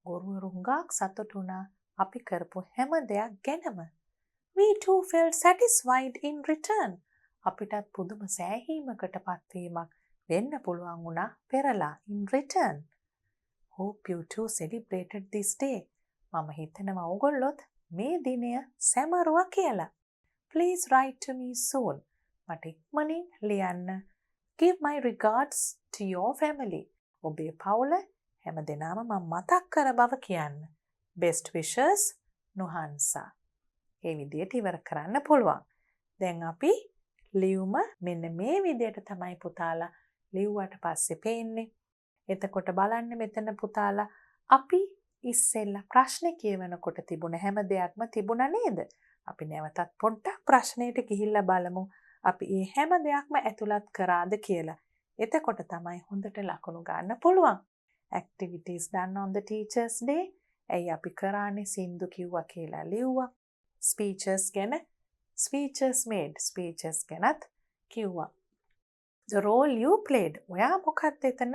ගුරුවරු හුඟක් සතුටු වුණා අපි කරපු හැම දෙයක් ගැනම. We too felt satisfied in return. අපිටත් පුදුම සෑහීමකට පත්වීමක් වෙන්න පුළුවන් වුණා පෙරලා in return. Hope you too celebrated this day. මම හිතනවා ඔයගොල්ලොත් මේ දිනය සැමරුවා කියලා. Please write to me soon. මට ඉක්මනින් ලියන්න. Give my regards to your family. ඔබේ පවුල හැම දෙනාම මම මතක් කර බව කියන්න. Best wishes නුහන්සා. ඒ විදියට ඉවර කරන්න පුළුවන්. දැන් අපි ලියුම මෙන්න මේ විදියට තමයි පුතාලා ලිව්වට පස්සේ පේන්නේ. එතකොට බලන්න මෙතන පුතාලා අපි ඉස්සෙල්ලා ප්‍රශ්නේ කියවනකොට තිබුණ හැම දෙයක්ම තිබුණා නේද? අපි නැවතත් පොඩ්ඩක් ප්‍රශ්නෙට ගිහිල්ලා බලමු. අපි මේ හැම දෙයක්ම ඇතුළත් කරාද කියලා. එතකොට තමයි හොඳට ලකුණු ගන්න පුළුවන්. Activities done on the Teachers' Day. ඇයි අපි කරානේ සින්දු කිව්වා කියලා ලිව්වා. Speeches ගැන speeches made. Speeches ගැනත් කිව්වා. The role you played. ඔයා මොකක්ද එතන?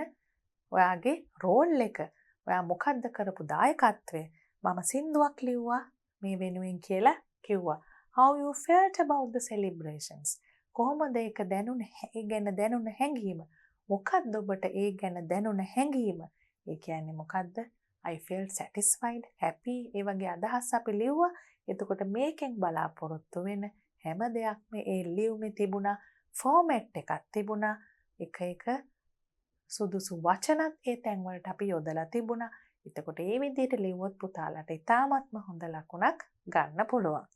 ඔයාගේ රෝල් එක. ඔයා මොකක්ද කරපු දායකත්වය? මම සින්දුවක් ලිව්වා මේ වෙනුවෙන් කියලා කිව්වා. How you felt about the celebrations? කොහොමද ඒක දැනුනේ? ඒ ගැන දැනුන හැඟීම. මොකක්ද ඔබට ඒ ගැන දැනුන හැඟීම? ඒ කියන්නේ මොකක්ද? I felt satisfied, happy ඒ වගේ අදහස් අපි ලිව්වා. එතකොට මේකෙන් බලාපොරොත්තු වෙන හැම දෙයක්ම ඒ ලියුමේ තිබුණා. ෆෝමැට් එකක් තිබුණා. එක සුදුසු වචනත් ඒ තැන්වලට අපි යොදලා තිබුණා. එතකොට ඒ විදිහට ලිව්වොත් පුතාලට ඉතාමත්ම හොඳ ලකුණක් ගන්න පුළුවන්.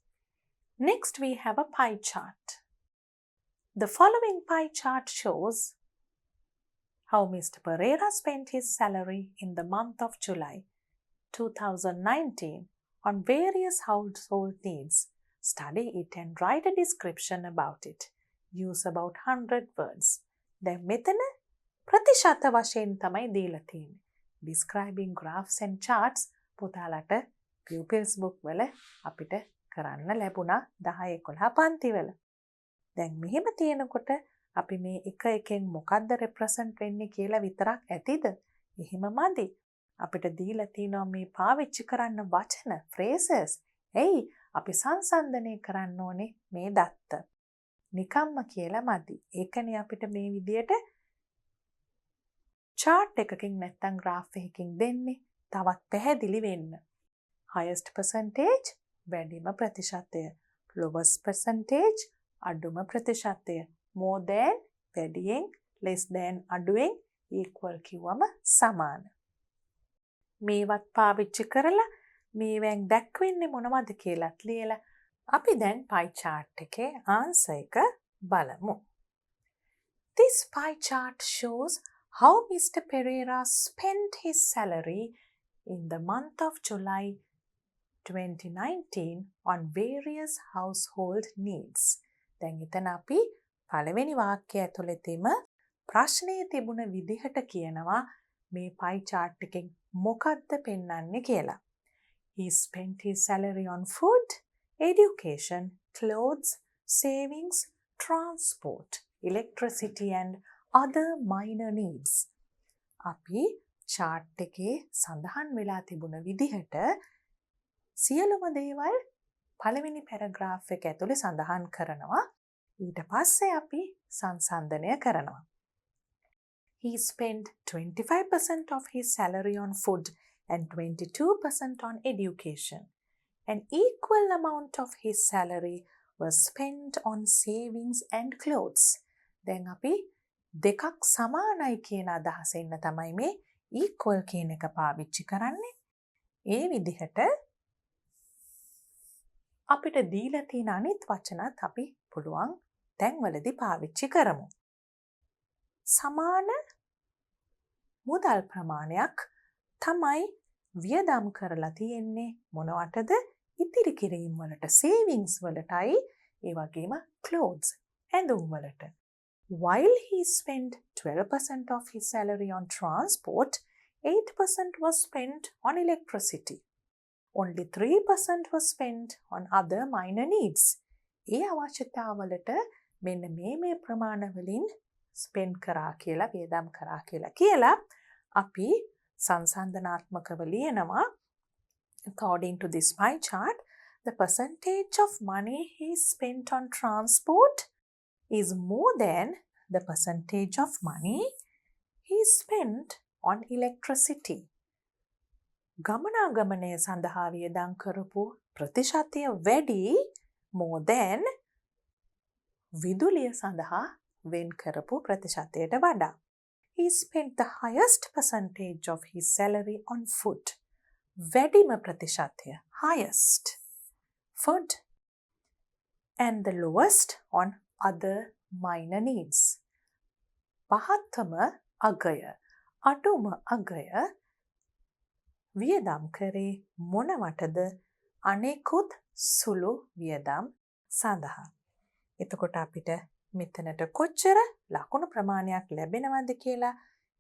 Next we have a pie chart. The following pie chart shows how Mr. Pereira spent his salary in the month of July 2019 on various household needs. Study it and write a description about it. Use about 100 words. දැන් මෙතන ප්‍රතිශත වශයෙන් තමයි දීලා තියෙන්නේ. Describing graphs and charts පුතාලට pupils book වල අපිට කරන්න ලැබුණා 10 11 පන්තිවල. දැන් මෙහෙම තියෙනකොට අපි මේ එක එකෙන් මොකද්ද represent වෙන්නේ කියලා විතරක් ඇතිද? එහෙම මදි. අපිට දීලා තියෙනවා මේ පාවිච්චි කරන්න වචන phrases. එයි අපි සංසන්දනය කරන්න ඕනේ මේ දත්ත. නිකම්ම කියලා මදි. ඒකනේ අපිට මේ විදියට chart එකකින් නැත්තම් graph එකකින් දෙන්නේ තවත් පැහැදිලි වෙන්න. Highest percentage වැඩිම ප්‍රතිශතය. Lowest percentage අඩුම ප්‍රතිශතය. More than වැඩියෙන්, less than අඩුවෙන්, equal කිව්වම සමාන. මේවත් පාවිච්චි කරලා මේවෙන් දැක්වෙන්නේ මොනවද කියලාත් ලියලා අපි දැන් pie chart එකේ answer එක බලමු. This pie chart shows how Mr. Pereira spent his salary in the month of July 2019 on various household needs. දැන් එතන අපි පළවෙනි වාක්‍යය ඇතුළතෙම ප්‍රශ්නයේ තිබුණ විදිහට කියනවා මේ pie chart එකෙන් මොකක්ද පෙන්වන්නේ කියලා. He spent his salary on food, education, clothes, savings, transport, electricity and other minor needs. අපි chart එකේ සඳහන් වෙලා තිබුණ විදිහට සියලුම දේවල් පළවෙනි පැරග්‍රාෆ් එක ඇතුලේ සඳහන් කරනවා. ඊට පස්සේ අපි සංසන්දනය කරනවා. He spent 25% of his salary on food and 22% on education. An equal amount of his salary was spent on savings and clothes. දැන් අපි දෙකක් සමානයි කියන අදහසෙන් තමයි මේ equal කියන එක පාවිච්චි කරන්නේ. ඒ විදිහට අපිට දීලා තියෙන අනිත් වචනත් අපි පුළුවන් තැන්වලදී පාවිච්චි කරමු. සමාන මුදල් ප්‍රමාණයක් තමයි වියදම් කරලා තියෙන්නේ මොනවටද? ඉතිරි කිරීම් වලට, savings වලටයි, ඒ වගේම clothes ඇඳුම් වලට. While he spent 12% of his salary on transport, 8% was spent on electricity. Only 3% was spent on other minor needs. ඒ අවශ්‍යතාවලට මෙන්න මේ ප්‍රමාණවලින් spend කරා කියලා, වියදම් කරා කියලා අපි සංසන්දනාත්මකව ලියනවා. According to this pie chart, the percentage of money he spent on transport is more than the percentage of money he spent on electricity. ගමනාගමනය සඳහා වියදම් කරපු ප්‍රතිශතය වැඩි more than විදුලිය සඳහා වෙන් කරපු ප්‍රතිශතයට වඩා. He spent the highest percentage of his salary on food. වැඩිම ප්‍රතිශතය highest food and the lowest on other minor needs. පහත්ම අගය අඩුම අගය වියදම් කරේ මොනවටද අනෙකුත් සුළු වියදම් සඳහා. එතකොට අපිට මෙතනට කොච්චර ලකුණු ප්‍රමාණයක් ලැබෙනවද කියලා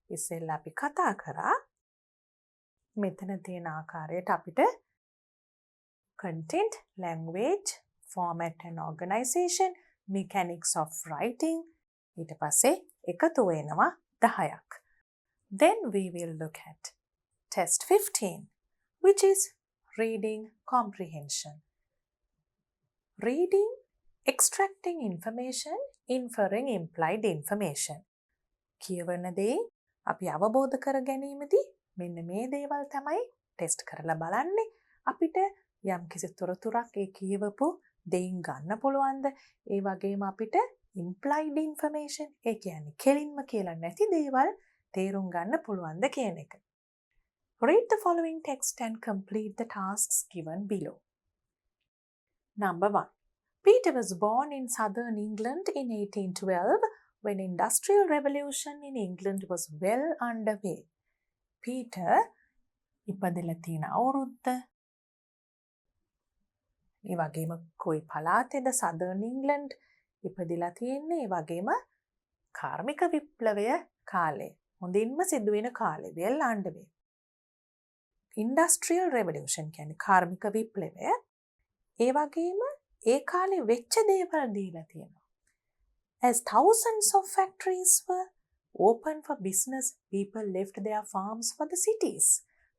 ඉස්සෙල්ලා අපි කතා කරා. මෙතන තියෙන ආකාරයට අපිට content, language, format and organization, mechanics of writing ඊට පස්සේ එකතු වෙනවා 10ක්. Then we will look at test 15, which is reading comprehension. Reading, extracting information, inferring implied information. කියවන දේ අපි අවබෝධ කර ගැනීමදී මෙන්න මේ දේවල් තමයි ටෙස්ට් කරලා බලන්නේ. අපිට යම් කිසි තොරතුරක් ඒ කියවපු දෙයින් ගන්න පුළුවන්ද? ඒ වගේම අපිට implied information, ඒ කියන්නේ කෙලින්ම කියලා නැති දේවල් තේරුම් ගන්න පුළුවන්ද කියන එක. Read the following text and complete the tasks given below. Number 1. Peter was born in southern England in 1812 when industrial revolution in England was well underway. Peter ඉපදලා තියෙන අවුරුද්ද ඒ වගේම කොයි පළාතේද southern England ඉපදලා තියෙන්නේ ඒ වගේම කාර්මික විප්ලවය කාලේ හොඳින්ම සිදුවෙන කාලේ well underway. Industrial revolution කියන්නේ කාර්මික විප්ලවය ඒ වගේම ඒ කාලේ වෙච්ච දේවල් දීලා තියෙනවා. As thousands of factories were open for business, people left their farms for the cities.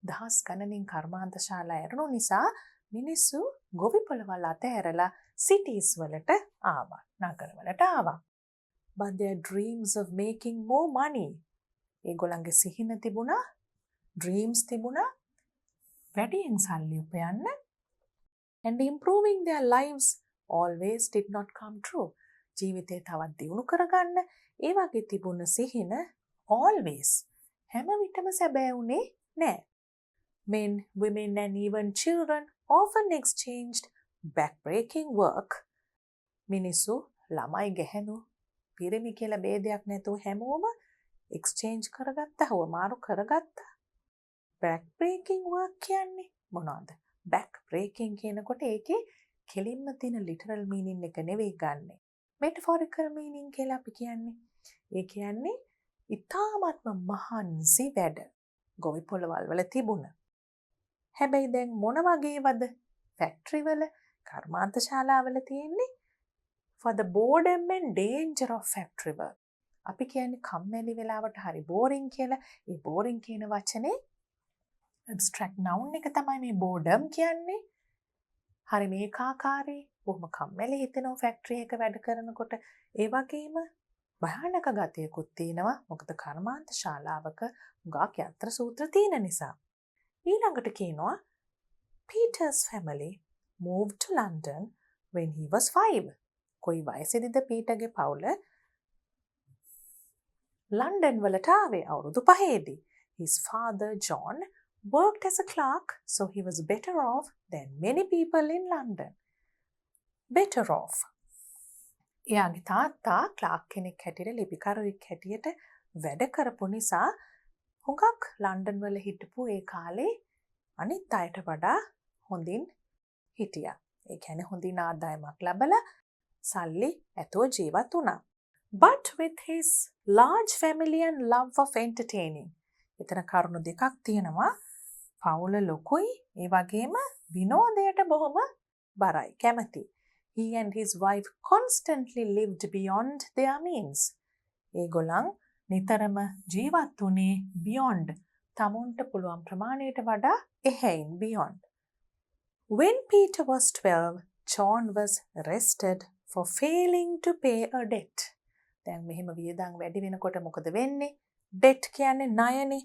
දහස් ගණනින් කර්මාන්තශාලා ඇරුණු නිසා මිනිස්සු ගොවිපොළවල් අතහැරලා cities වලට ආවා, නගරවලට ආවා. But their dreams of making more money, ඒගොල්ලන්ගේ සිහින තිබුණා, dreams තිබුණා, වැඩියෙන් සල්ලි උපයන්න, and improving their lives always did not come true. ජීවිතේ තවත් දියුණු කරගන්න ඒ වගේ තිබුණ සිහින always හැම විටම සැබෑ වුණේ නෑ. Men, women and even children often exchanged backbreaking work. මිනිස්සු ළමයි ගැහැණු පිරිමි කියලා ભેදයක් නැතුව හැමෝම exchange කරගත්තා, හොමාරු කරගත්තා. backbreaking work කියන්නේ මොනවද? backbreaking කියනකොට ඒකේ කෙලින්ම තියෙන literal meaning එක නෙවෙයි ගන්නෙ. metaphorical meaning කියලා අපි කියන්නේ. ඒ කියන්නේ ඉතාමත්ම මහන්සි වැඩ ගොවිපොළවල් වල තිබුණ. හැබැයි දැන් මොන වගේවද ෆැක්ටරි වල කර්මාන්තශාලාවල තියෙන්නේ for the boredom and danger of factory work. අපි කියන්නේ කම්මැලි වෙලාවට හරි boring කියලා. ඒ boring කියන වචනේ abstract noun එක තමයි මේ boredom කියන්නේ. හරි මේකාකාරී බොහොම කම්මැලි හිතෙනවා ෆැක්ටරි එක වැඩ කරනකොට. ඒ වගේම භයානක ගතියකුත් තියෙනවා. මොකද කර්මාන්තශාලාවක උගාක් යන්ත්‍ර සූත්‍ර තියෙන නිසා. ඊළඟට කියනවා Peter's family moved to London when he was 5. කොයි වයසේදීද පීටර්ගේ පවුල ලන්ඩන් වලට ආවේ? අවුරුදු 5ේදී. His father John worked as a clerk, so he was better off than many people in London. Better off. එයාගේ තාත්තා ක්ලාක් කෙනෙක් හැටියට ලිපිකරුවෙක් හැටියට වැඩ කරපු නිසා හුඟක් ලන්ඩන් වල හිටපු ඒ කාලේ අනිත් අයට වඩා හොඳින් හිටියා. ඒ කියන්නේ හොඳින් ආදායමක් ලැබලා සල්ලි ඇතුව ජීවත් වුණා. But with his large family and love of entertaining. එතන කරුණු දෙකක් තියෙනවා. පවුල ලොකුයි ඒ වගේම විනෝදයට බොහොම බරයි කැමති. He and his wife constantly lived beyond their means. ඒගොල්ලන් නිතරම ජීවත් වුණේ beyond තමුන්ට පුළුවන් ප්‍රමාණයට වඩා එහැයින් beyond. When Peter was 12, John was arrested for failing to pay a debt. දැන් මෙහෙම වියදම් වැඩි වෙනකොට මොකද වෙන්නේ? debt කියන්නේ ණයනේ.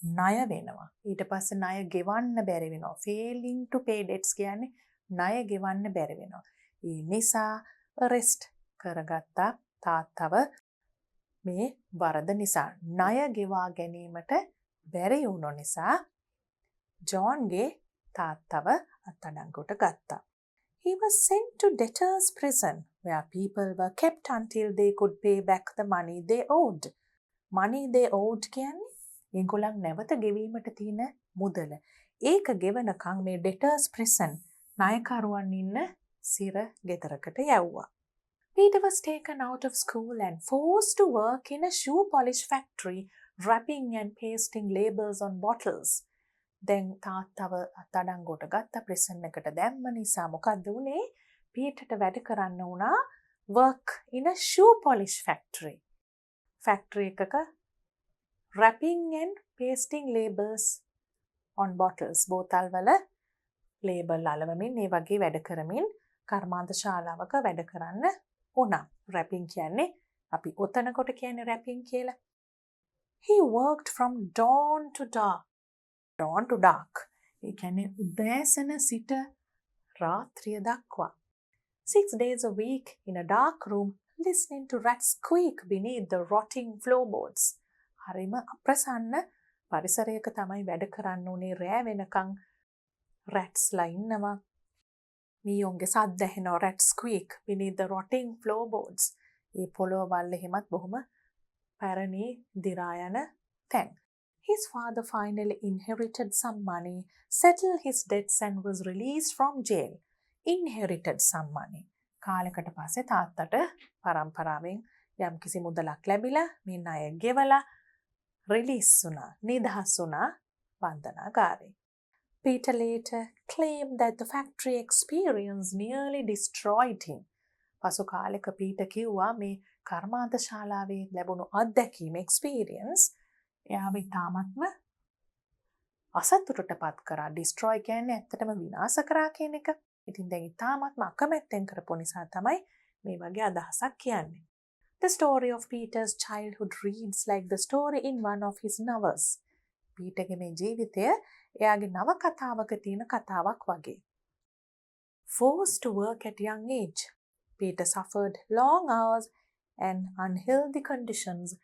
ණය වෙනවා. ඊට පස්සේ ණය ගෙවන්න බැරි වෙනවා. failing to pay debts කියන්නේ ණය ගෙවන්න බැරි වෙනවා. ඒ නිසා arrest කරගත්තා තාත්තව මේ වරද නිසා. ණය ගෙවා ගැනීමට බැරි වුණ නිසා ජෝන්ගේ තාත්තව අත්අඩංගුවට ගත්තා. He was sent to debtors' prison where people were kept until they could pay back the money they owed. Money they owed කියන්නේ ඒගොල්ලන් නැවත ගෙවීමට තියෙන මුදල. ඒක ගෙවනකම් මේ debtors' prison ණයකරුවන් ඉන්න සිර ගෙදරකට යවුවා. Peter was taken out of school and forced to work in a shoe polish factory, wrapping and pasting labels on bottles. දැන් තාත්තව අත්අඩංගුවට ගත්ත ප්‍රිසන් එකට දැම්ම නිසා මොකද්ද වුනේ? පීටර්ට වැඩ කරන්න වුණා work in a shoe polish factory. factory එකක wrapping and pasting labels on bottles. බෝතල් වල label අලවමින් ඒ වගේ වැඩ කරමින් කර්මාන්ත ශාලාවක වැඩ කරන්න වුණා. wrapping කියන්නේ අපි ඔතනකොට කියන්නේ wrapping කියලා. He worked from dawn to dark. Dawn to dark. ඒ කියන්නේ උදෑසන සිට රාත්‍රිය දක්වා. 6 days a week in a dark room listening to rats squeak beneath the rotting floorboards. හරිම අප්‍රසන්න පරිසරයක තමයි වැඩ කරන්න උනේ. රෑ වෙනකන් ratsලා ඉන්නවා. මීයොන්ගේ සද්ද ඇහෙනවා. rats squeak beneath the rotting floorboards. ඒ පොළොව වල එහෙමත් බොහොම පැරණි දිරා යන තැන්. His father finally inherited some money, settled his debts and was released from jail. Inherited some money. කාලයකට පස්සේ තාත්තට පරම්පරාවෙන් යම්කිසි මුදලක් ලැබිලා මේ ණය ගෙවලා රිලීස් වුණා. නිදහස් වුණා බන්ධනාගාරේ. Peter later claimed that the factory experience nearly destroyed him. පසු කාලෙක පීටර් කිව්වා මේ කර්මාන්ත ශාලාවේ ලැබුණු අත්දැකීම experience එයාව ඉතාමත්ම අසතුටට පත් කරා. ඩිස්ට්‍රොයි කියන්නේ ඇත්තටම විනාශ කරා කියන එක. ඉතින් දැන් ඉතාමත්ම අකමැත්තෙන් කරපු නිසා තමයි මේ වගේ අදහසක් කියන්නේ. The story of Peter's childhood reads like the story in one of his novels. පීටර්ගේ මේ ජීවිතය එයාගේ නවකතාවක තියෙන කතාවක් වගේ. Forced to work at young age, Peter suffered long hours and unhealthy conditions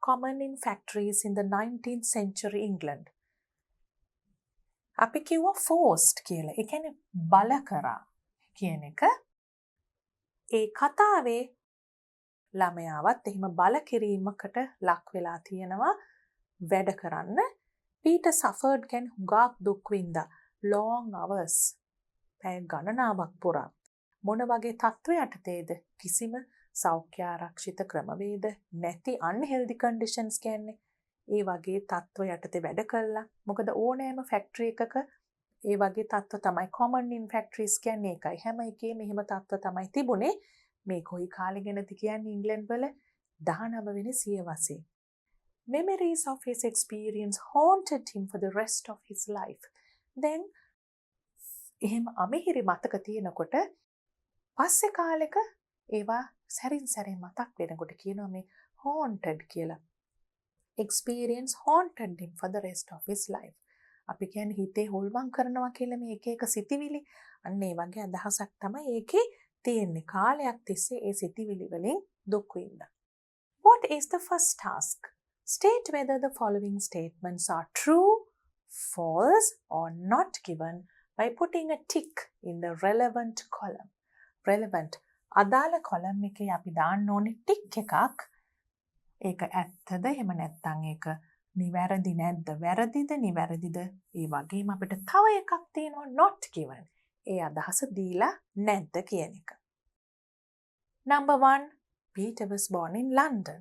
common in factories in the 19th century England. අපි කිව්වා forced කියලා. ඒ කියන්නේ බල කරා කියන එක. ඒ කතාවේ ළමයාවත් එහෙම බල කිරීමකට ලක් වෙලා තියෙනවා වැඩ කරන්න. Peter suffered can හුඟක් දුක් විඳා. long hours. පැය ගණනාවක් පුරා. මොන වගේ තත්ත්වයකටද? කිසිම සෞඛ්‍ය ආරක්ෂිත ක්‍රමවේද නැති unhealthy conditions කියන්නේ ඒ වගේ තත්ත්ව යටතේ වැඩ කළා. මොකද ඕනෑම ෆැක්ටරි එකක ඒ වගේ තත්ත්ව තමයි common in factories කියන්නේ ඒකයි. හැම එකේම එහෙම තත්ත්ව තමයි තිබුණේ. මේ කොයි කාලේ ගැනද කියන්නේ ඉංග්‍රීසි වල 19 වෙනි සියවසේ. Memories of his experience haunted him for the rest of his life. Then එහෙම අමිහිරි මතක තියෙනකොට පස්සේ කාලෙක ඒවා සැරින් සැරේ මතක් වෙනකොට කියනවා මේ haunted කියලා. Experience haunted him for the rest of his life. අපි කියන්නේ හිතේ හොල්මන් කරනවා කියලා මේ එක එක සිතිවිලි. අන්න ඒ වගේ අදහසක් තමයි ඒකේ තියෙන්නේ. කාලයක් තිස්සේ ඒ සිතිවිලි වලින් දුක් විඳා. What is the first task? State whether the following statements are true, false or not given by putting a tick in the relevant column. Relevant අදාළ කොලම් එකේ අපි දාන්න ඕනේ ටික් එකක්. ඒක ඇත්තද එහෙම නැත්නම් ඒක නිවැරදි නැද්ද? වැරදිද නිවැරදිද? ඒ වගේම අපිට තව එකක් තියෙනවා not given. ඒ අදහස දීලා නැද්ද කියන එක. Number 1. Peter was born in London.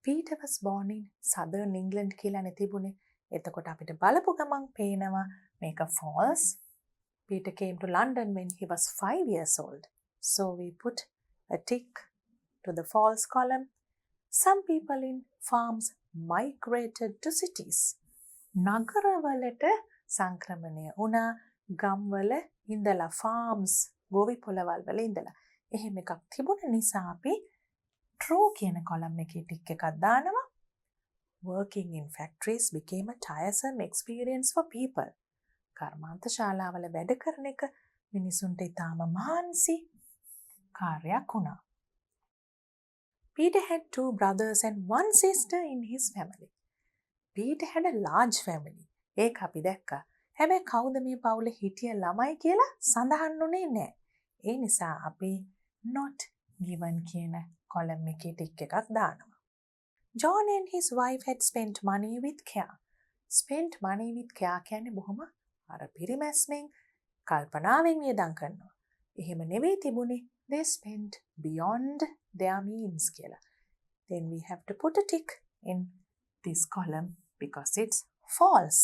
Peter was born in Southern England කියලානේ තිබුණේ. එතකොට අපිට බලපු ගමන් පේනවා මේක false. Peter came to London when he was 5 years old. So we put a tick to the false column. Some people in farms migrated to cities. නගරවලට සංක්‍රමණය වුණා ගම්වල ඉඳලා farms ගොවි පොළවල් වල ඉඳලා. එහෙම එකක් තිබුණ නිසා අපි True කියන column එකේ tick එකක් දානවා. Working in factories became a tiresome experience for people. කර්මාන්ත ශාලාවල වැඩ කරන එක මිනිසුන්ට ඉතාම මහන්සි කාර්යයක් වුණා. Peter had 2 brothers and 1 sister in his family. Peter had a large family. ඒක අපි දැක්කා. හැබැයි කවුද මේ පවුලේ හිටිය ළමයි කියලා සඳහන් වුණේ නැහැ. ඒ නිසා අපි not given කියන column එකේ tick එකක් දානවා. John and his wife had spent money with care. Spent money with care කියන්නේ බොහොම අර පිරිමැස්මෙන් කල්පනාවෙන් වියදම් කරනවා. එහෙම නෙවෙයි තිබුණේ. They spent beyond their means කියලා. Then we have to put a tick in this column because it's false.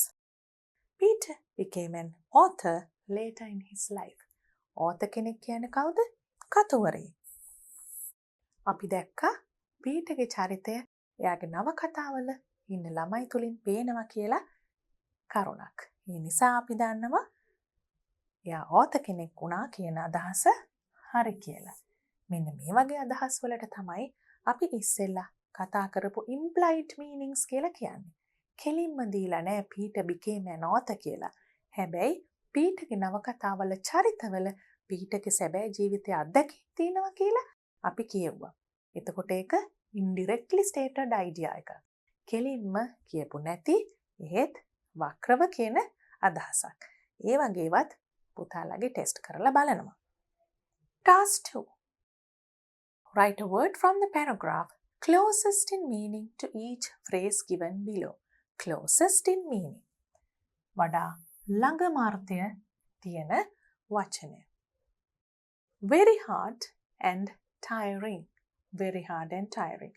Peter became an author later in his life. Author කෙනෙක් කියන්නේ කවුද? කතුවරයෙක්. අපි දැක්කා පීටර්ගේ චරිතය එයාගේ නවකතාවල ඉන්න ළමයි තුලින් පේනවා කියලා කරුණක්. ඒ නිසා අපි දන්නවා එයා author කෙනෙක් වුණා කියන අදහස හරි කියලා. මෙන්න මේ වගේ අදහස් වලට තමයි අපි ඉස්සෙල්ලා කතා කරපු implied meanings කියලා කියන්නේ. කෙලින්ම දීලා නෑ Peter became an author කියලා. හැබැයි පීටර්ගේ නවකතාවල චරිතවල පීටර්ගේ සැබෑ ජීවිතය අත්දැකීම් තියෙනවා කියලා අපි කියුවා. එතකොට ඒක indirectly stated idea එක. කෙලින්ම කියපු නැති එහෙත් වක්‍රව කියන අදහසක්. ඒ වගේවත් පුතාලගේ ටෙස්ට් කරලා බලනවා. Task 2. Write a word from the paragraph closest in meaning to each phrase given below. Closest in meaning. වඩා ළඟම අර්ථය තියෙන වචනය. Very hard and tiring. Very hard and tiring.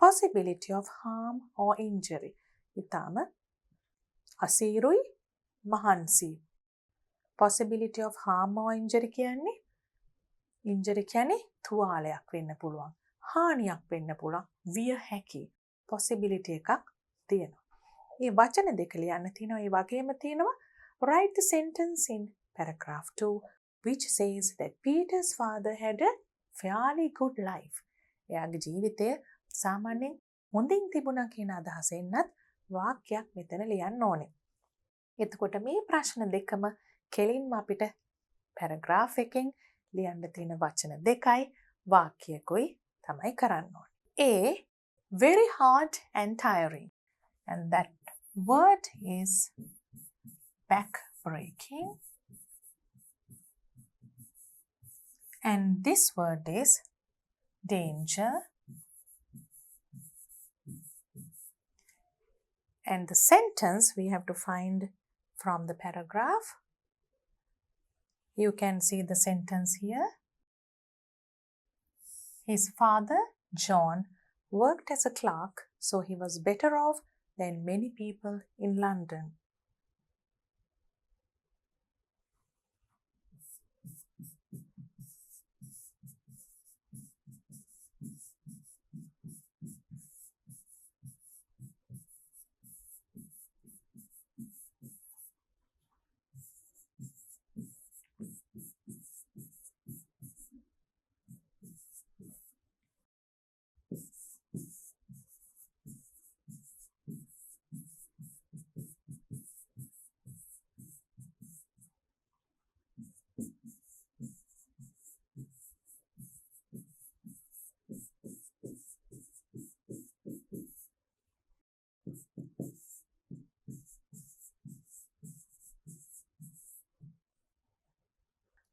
Possibility of harm or injury. ඉතාම අසීරුයි මහන්සි. Possibility of harm or injury කියන්නේ injury කියන්නේ තුවාලයක් වෙන්න පුළුවන්. හානියක් වෙන්න පුළුවන්. විය හැකි. possibility එකක් තියෙනවා. මේ වචන දෙක ලියන්න තියෙනවා. ඒ වගේම තියෙනවා write the sentence in paragraph 2 which says that Peter's father had a fairly good life. එයාගේ ජීවිතය සාමාන්‍යයෙන් හොඳින් තිබුණා කියන අදහසෙන්වත් වාක්‍යයක් මෙතන ලියන්න ඕනේ. එතකොට මේ ප්‍රශ්න දෙකම කෙලින්ම අපිට paragraph එකෙන් ලියන්න තියෙන වචන දෙකයි වාක්‍යයකුයි තමයි කරන්න ඕනේ. A. Very hard and tiring. And that word is back-breaking. And this word is danger. And the sentence we have to find from the paragraph. You can see the sentence here. His father, John, worked as a clerk, so he was better off than many people in London.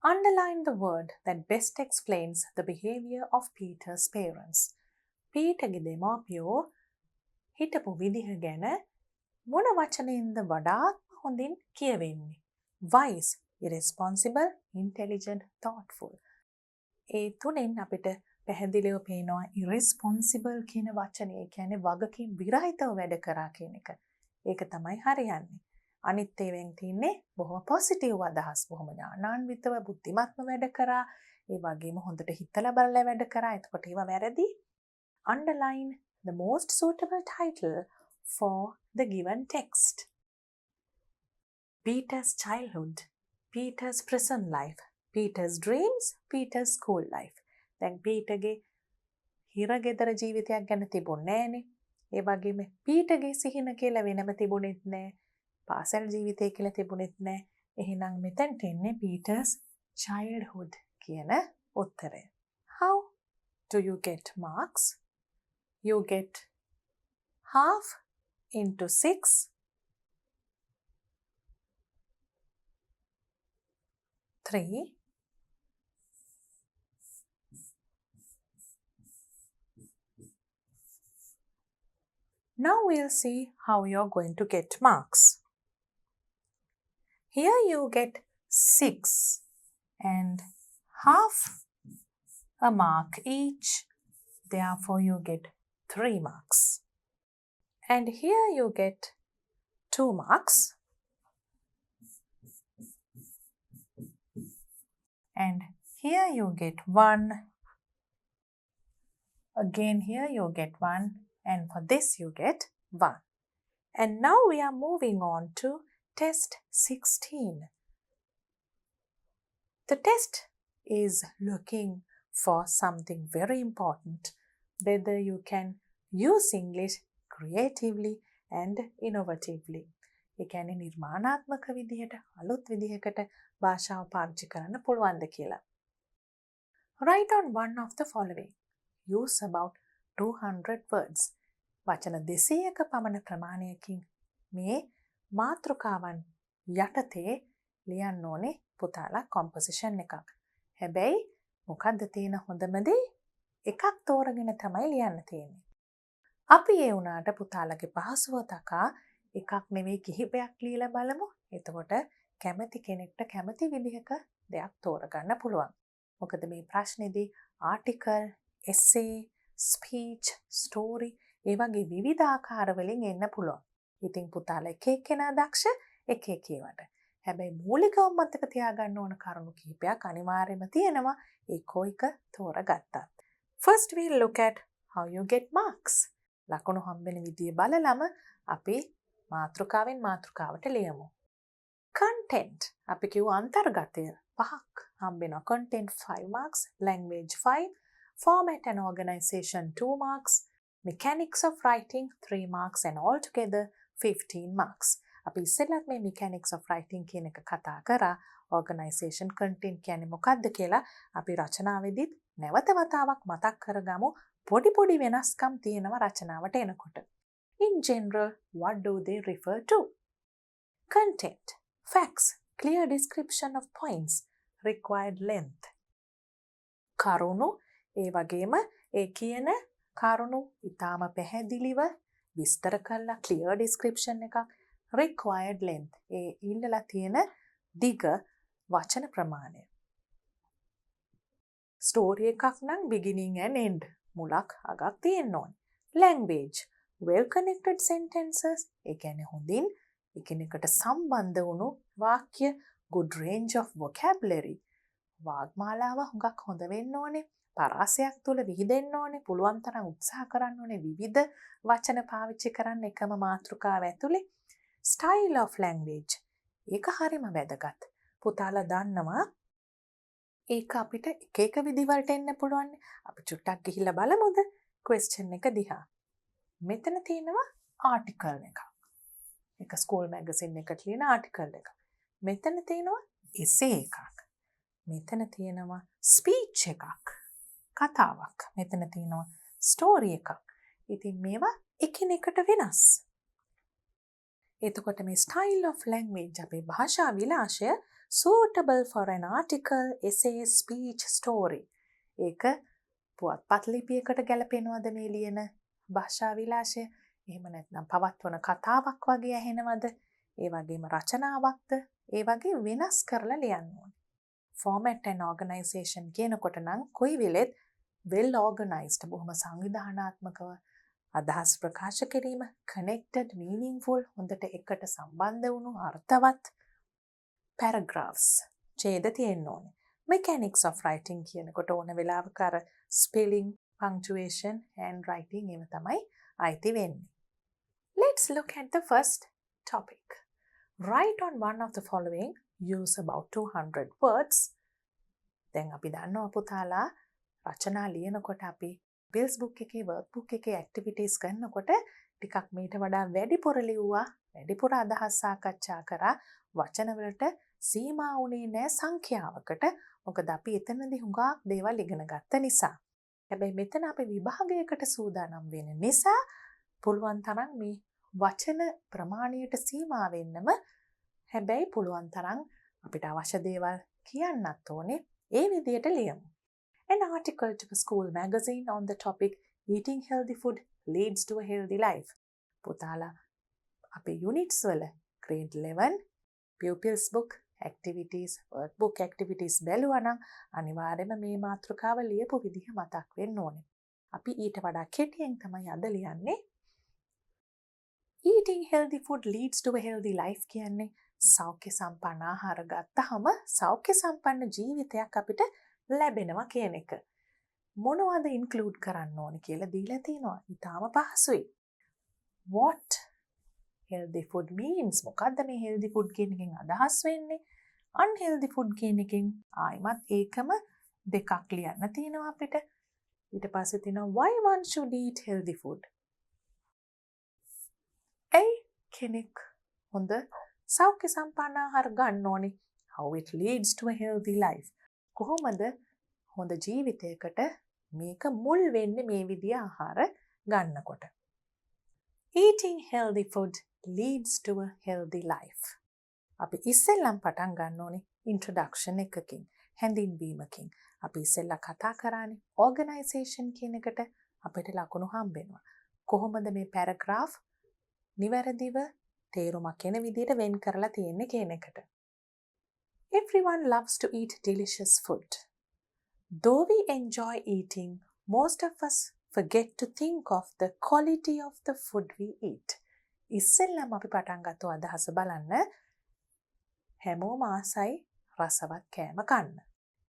Underline the word that best explains the behavior of Peter's parents. Peterගේ දෙමාපියෝ හිටපු විදිහ ගැන මොන වචනෙන්ද වඩාත් හොඳින් කියවෙන්නේ? Wise, irresponsible, intelligent, thoughtful. ඒ තුනෙන් අපිට පැහැදිලිව පේනවා irresponsible කියන වචනේ. ඒ කියන්නේ වගකීම් විරහිතව වැඩ කරා කියන එක. ඒක තමයි හරියන්නේ. අනිත් ඒවෙන් තින්නේ බොහොම පොසිටිව් අදහස්. බොහොම ඥානාන්විතව බුද්ධිමත්ව වැඩ කරා. ඒ වගේම හොඳට හිතලා බලලා වැඩ කරා. එතකොට ඒවා වැරදි. Underline the most suitable title for the given text. Peter's childhood, Peter's prison life, Peter's dreams, Peter's school life. දැන් පීටර්ගේ හිරගෙදර ජීවිතයක් ගැන තිබුණේ නෑනේ. ඒ වගේම පීටගේ සිහින කියලා වෙනම තිබුණෙත් නෑ. පාසල් ජීවිතය කියලා තිබුණෙත් නෑ. එහෙනම් මෙතනට එන්නේ Peter's childhood කියන උත්තරය. How do you get marks? You get half into 6 3 Now we'll see how you're going to get marks. Here you get 6 and half a mark each. Therefore, you get 3 marks. And here you get 2 marks. And here you get 1. Again, here you get 1. And for this, you get 1. And now we are moving on to test 16. The test is looking for something very important, whether you can use English creatively and innovatively. ඒ කියන්නේ නිර්මාණාත්මක විදිහට අලුත් විදිහකට භාෂාව පාවිච්චි කරන්න පුළුවන්ද කියලා. Write on one of the following. Use about 200 words. වචන 200ක පමණ ප්‍රමාණයකින් මේ මාතෘකාවන් යටතේ ලියන්න ඕනේ පුතාලා කොම්පොසිෂන් එකක්. හැබැයි මොකද්ද තියෙන හොඳම දේ? එකක් තෝරගෙන තමයි ලියන්න තියෙන්නේ. අපි ඒ වුණාට පුතාලගේ පහසුව තකා එකක් නෙවෙයි කිහිපයක් ලියලා බලමු. එතකොට කැමති කෙනෙක්ට කැමති විදිහක දෙයක් තෝරගන්න පුළුවන්. මොකද මේ ප්‍රශ්නේදී ආටිකල්, essay, speech, story ඒ වගේ විවිධ ආකාර වලින් එන්න පුළුවන්. ඉතින් පුතාලා එක එක්කෙනා දක්ෂ එක එක ඒවාට. හැබැයි මූලිකව මතක තියාගන්න ඕන කරුණු කිහිපයක් අනිවාර්යයෙන්ම තියෙනවා ඒ කොයික තෝරගත්තත්. First we'll look at how you get marks. ලකුණු හම්බෙන විදිය බලලම අපි මාතෘකාවෙන් මාතෘකාවට ලියමු. Content අපි කියව අන්තර්ගතය 5ක් හම්බෙනවා. Content 5 marks, language 5, format and organization 2 marks, mechanics of writing 3 marks and altogether 15 marks. අපි ඉස්සෙල්ලත් මේ mechanics of writing කියන එක කතා කරා. organization content කියන්නේ මොකක්ද කියලා අපි රචනාවේදීත් නැවත වතාවක් මතක් කරගමු. පොඩි වෙනස්කම් තියෙනවා රචනාවට එනකොට. In general, what do they refer to? Content, facts, clear description of points, required length. කරුණු ඒ වගේම ඒ කියන කරුණු ඊටාම පැහැදිලිව විස්තර කරලා clear description එකක්, required length ඒ ඉල්ලලා තියෙන දිග වචන ප්‍රමාණය. ස්ටෝරි එකක් නම් beginning and end මුලක් අගක් තියෙන්න ඕනේ. language well connected sentences ඒ කියන්නේ හොඳින් එකිනෙකට සම්බන්ධ වුණු වාක්‍ය, good range of vocabulary වාග්මාලාව හුඟක් හොඳ වෙන්න ඕනේ. පරාසයක් තුල විහිදෙන්න ඕනේ. පුළුවන් තරම් උත්සාහ කරන්න ඕනේ විවිධ වචන පාවිච්චි කරන්න එකම මාතෘකාව ඇතුලේ. style of language ඒක හරිම වැදගත්. පුතාලා දන්නවා ඒක අපිට එක එක විදිහවලට එන්න පුළුවන්. අපි චුට්ටක් ගිහිල්ලා බලමුද question එක දිහා. මෙතන තියෙනවා article එකක්. එක ස්කූල් මැගසින් එකට ලියන article එකක්. මෙතන තියෙනවා essay එකක්. මෙතන තියෙනවා ස්පීච් එකක්, කතාවක්. මෙතන තියෙනවා ස්ටෝරි එකක්. ඉතින් මේවා එකිනෙකට වෙනස්. එතකොට මේ style of language අපේ භාෂා විලාශය suitable for an article, essay, speech, story. ඒක පුවත්පත් ලිපියකට ගැලපෙනවද මේ ලියන භාෂා විලාශය? එහෙම නැත්නම් පවත්වන කතාවක් වගේ ඇහෙනවද? ඒ වගේම රචනාවක්ද? ඒ වගේ වෙනස් කරලා ලියන්න ඕනේ. format and organization කියනකොට නම් කොයි වෙලෙත් well organized බොහොම සංවිධානාත්මකව අදහස් ප්‍රකාශ කිරීම, connected, meaningful හොඳට එකට සම්බන්ධ වුණු අර්ථවත් paragraphs ඡේද තියෙන්න ඕනේ. mechanics of writing කියනකොට ඕන වෙලාවක අර spelling, punctuation, handwriting ඒව තමයි අයිති වෙන්නේ. Let's look at the first topic. Write on one of the following. Use about 200 words. දැන් අපි දන්නවා පුතාලා රචනා ලියනකොට අපි pupils book එකේ workbook එකේ activities කරනකොට ටිකක් මීට වඩා වැඩිපුර ලිව්වා, වැඩිපුර අදහස් සාකච්ඡා කරා, වචන වලට සීමා වුණේ නැහැ සංඛ්‍යාවකට. මොකද අපි එතනදී හුඟක් දේවල් ඉගෙන ගත්ත නිසා. හැබැයි මෙතන අපි විභාගයකට සූදානම් වෙන නිසා පුළුවන් තරම් මේ වචන ප්‍රමාණයට සීමා වෙන්නම, හැබැයි පුළුවන් තරම් අපිට අවශ්‍ය දේවල් කියන්නත් ඕනේ. ඒ විදියට ලියමු. An article to a school magazine on the topic eating healthy food leads to a healthy life. පුතාලා අපේ units වල grade 11 pupils book activities workbook activities බැලුවා නම් අනිවාර්යයෙන්ම මේ මාතෘකාව ලියපු විදිහ මතක් වෙන්න ඕනේ. අපි ඊට වඩා කෙටියෙන් තමයි අද ලියන්නේ. Eating healthy food leads to a healthy life කියන්නේ සෞඛ්‍ය සම්පන්න ආහාර ගත්තහම සෞඛ්‍ය සම්පන්න ජීවිතයක් අපිට ලැබෙනවා කියන එක. මොනවද ඉන්ක්ලූඩ් කරන්න ඕනේ කියලා දීලා තියෙනවා. ඊටාම පහසුයි. What healthy food means? මොකද්ද මේ healthy food කියන එකෙන් අදහස් වෙන්නේ? Unhealthy food කියන එකෙන් ආයිමත් ඒකම දෙකක් ලියන්න තියෙනවා අපිට. ඊට පස්සේ තියෙනවා why one should eat healthy food. කෙනෙක් හොඳ සෞඛ්‍ය සම්පන්න ආහාර ගන්න ඕනේ. How it leads to a healthy life. කොහොමද හොඳ ජීවිතයකට මේක මුල් වෙන්නේ මේ විදිහ ආහාර ගන්නකොට. Eating healthy food leads to a healthy life. අපි ඉස්සෙල්ලම පටන් ගන්න ඕනේ introduction එකකින්, හැඳින්වීමකින්. අපි ඉස්සෙල්ලා කතා කරානේ organization කියන එකට අපිට ලකුණු හම්බෙනවා. කොහොමද මේ paragraph නිවැරදිව තේරුමක් එන විදිහට වෙන් කරලා තියෙන්නේ කියන එකට. Everyone loves to eat delicious food. Though we enjoy eating, most of us forget to think of the quality of the food we eat. ඉස්සෙල්ලම අපි පටන් ගත්ත අදහස බලන්න. හැමෝම ආසයි රසවත් කෑම කන්න.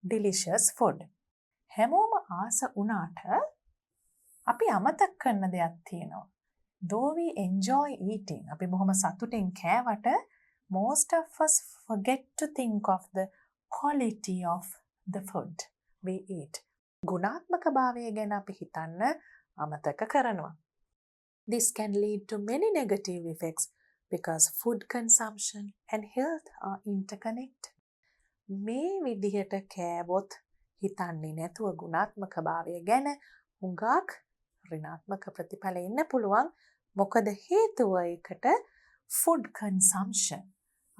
Delicious food. හැමෝම ආස වුණාට අපි අමතක කරන දෙයක් තියෙනවා. Though we enjoy eating, අපි බොහොම සතුටින් කෑවට most of us forget to think of the quality of the food we eat. ගුණාත්මක භාවය ගැන අපි හිතන්න අමතක කරනවා. This can lead to many negative effects because food consumption and health are interconnected. මේ විදිහට කෑවොත් හිතන්නේ නැතුව ගුණාත්මක භාවය ගැන හුඟක් ඍණාත්මක ප්‍රතිඵල එන්න පුළුවන්. මොකද හේතුව එකට food consumption.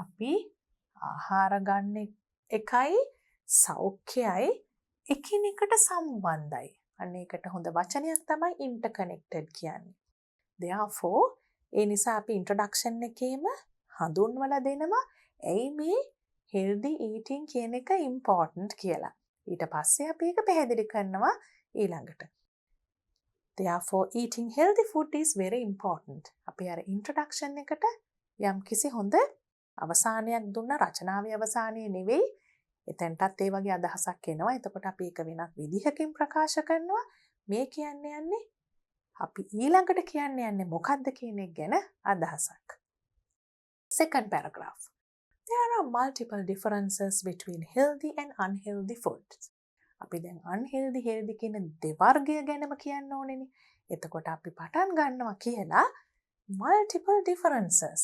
අපි ආහාර ගන්න එකයි සෞඛ්‍යයි එකිනෙකට සම්බන්ධයි. අන්න ඒකට හොඳ වචනයක් තමයි interconnected කියන්නේ. Therefore, ඒ නිසා අපි introduction එකේම හඳුන්වලා දෙනවා ඇයි මේ healthy eating කියන එක important කියලා. ඊට පස්සේ අපි ඒක පැහැදිලි කරනවා ඊළඟට. Therefore, eating healthy food is very important. අපි අර introduction එකට යම් කිසි හොඳ අවසානයක් දුන්න රචනාවේ අවසානයේ නෙවෙයි. එතෙන්ටත් ඒ වගේ අදහසක් එනවා. එතකොට අපි ඒක වෙනත් විදිහකින් ප්‍රකාශ කරනවා. මේ යන්නේ අපි ඊළඟට යන්නේ මොකක්ද කියන එක ගැන අදහසක්. Second paragraph. There are multiple differences between healthy and unhealthy foods. අපි දැන් unhealthy healthy කියන දෙවර්ගය ගැනම කියන්න ඕනේනේ. එතකොට අපි පටන් ගන්නවා කියලා multiple differences.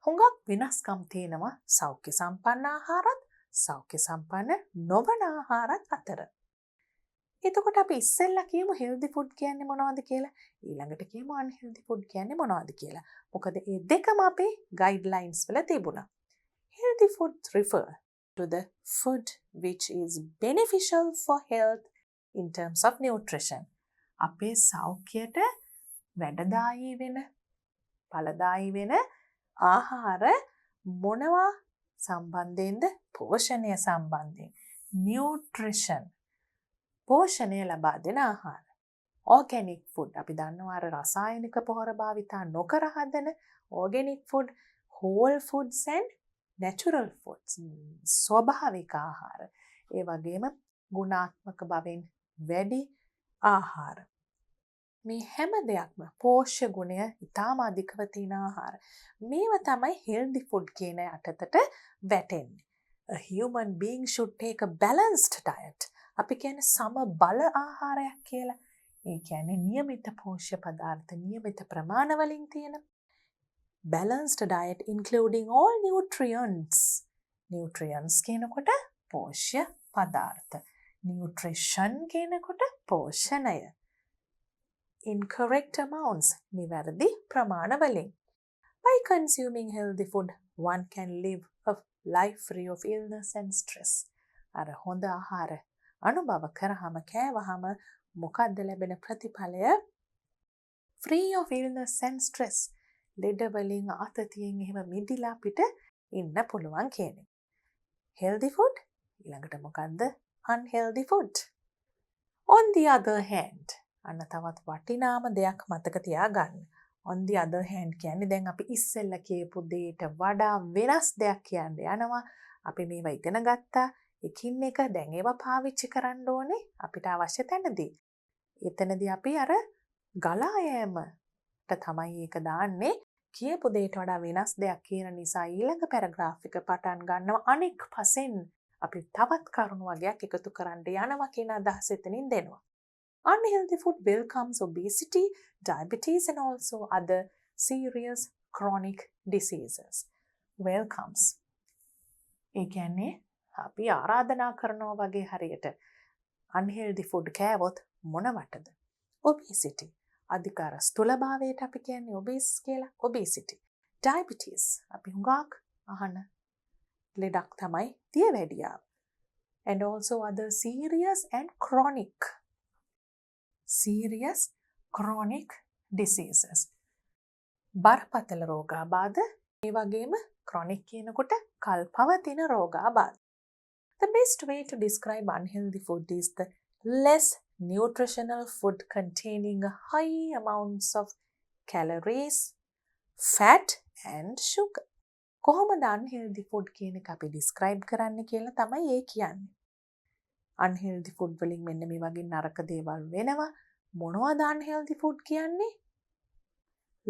හුඟක් වෙනස්කම් තියෙනවා සෞඛ්‍ය සම්පන්න ආහාරත් සෞඛ්‍ය සම්පන්න නොවන ආහාරත් අතර. එතකොට අපි ඉස්සෙල්ලා කියමු healthy food කියන්නේ මොනවද කියලා. ඊළඟට කියමු unhealthy food කියන්නේ මොනවද කියලා. මොකද මේ දෙකම අපේ guidelines වල තිබුණා. Healthy foods refer to the food which is beneficial for health in terms of nutrition. අපේ සෞඛ්‍යයට වැඩදායී වෙන, ඵලදායී වෙන ආහාර මොනවා සම්බන්ධයෙන්ද? පෝෂණය සම්බන්ධයෙන්. Nutrition. පෝෂණය ලබා දෙන ආහාර. Organic food. අපි දන්නවා අර රසායනික පොහොර භාවිතා නොකර හදන organic food, whole foods and natural foods. ස්වභාවික ආහාර. ඒ වගේම ගුණාත්මක බවෙන් වැඩි ආහාර. මේ හැම දෙයක්ම පෝෂ්‍ය ගුණය ඉතාම අධිකව තියෙන ආහාර. මේවා තමයි healthy food කියන යටතට වැටෙන්නේ. A human being should take a balanced diet. අපි කියන්නේ සමබල ආහාරයක් කියලා. ඒ කියන්නේ නියමිත පෝෂ්‍ය පදාර්ථ නියමිත ප්‍රමාණ වලින් තියෙන balanced diet including all nutrients. Nutrients කියනකොට පෝෂ්‍ය පදාර්ථ. Nutrition කියනකොට පෝෂණය. In correct amounts නිවැරදි ප්‍රමාණ වලින්. By consuming healthy food, one can live a life free of illness and stress. අර හොඳ ආහාර අනුභව කරාම කෑවහම මොකද්ද ලැබෙන ප්‍රතිඵලය? Free of illness and stress. ලෙඩ වලින් ආතතියෙන් එහෙම මිදිලා අපිට ඉන්න පුළුවන් කියන්නේ. Healthy food ඊළඟට මොකද්ද? Unhealthy food. On the other hand, අන්න තවත් වටිනාම දෙයක් මතක තියාගන්න. On the other hand කියන්නේ දැන් අපි ඉස්සෙල්ලා කියපු දෙයට වඩා වෙනස් දෙයක් කියන්න යනවා. අපි මේවා ඉගෙන ගත්තා. එකින් එක දැන් ඒවා පාවිච්චි කරන්න ඕනේ අපිට අවශ්‍ය තැනදී. එතනදී අපි අර ගලා යෑමට තමයි ඒක දාන්නේ. කියපු දෙයට වඩා වෙනස් දෙයක් කියන නිසා ඊළඟ පැරග්‍රාෆ් එක පටන් ගන්නවා අනෙක් පසෙන් අපි තවත් කරුණු වගේක් එකතු කරන්න යනවා කියන අදහස එතනින් දෙනවා. Unhealthy food welcomes obesity, diabetes and also other serious chronic diseases. Welcomes. ඒ කියන්නේ අපි ආරාධනා කරනවා වගේ හරියට unhealthy food කෑවොත් මොනවටද? Obesity. අධිකාර ස්ථූලභාවයට අපි කියන්නේ obese කියලා. Obesity. Diabetes. අපි හුඟක් අහන ලෙඩක් තමයි දියවැඩියාව. And also other serious and chronic diseases. බරපතල රෝගාබාධ ඒ වගේම chronic කියනකොට කල්පවතින රෝගාබාධ. The best way to describe unhealthy food is the less nutritional food containing high amounts of calories, fat and sugar. කොහොමද unhealthy food කියන එක අපි describe කරන්න කියලා තමයි ඒ කියන්නේ. unhealthy food වලින් මෙන්න මේ වගේ නරක දේවල් වෙනවා. මොනවද unhealthy food කියන්නේ?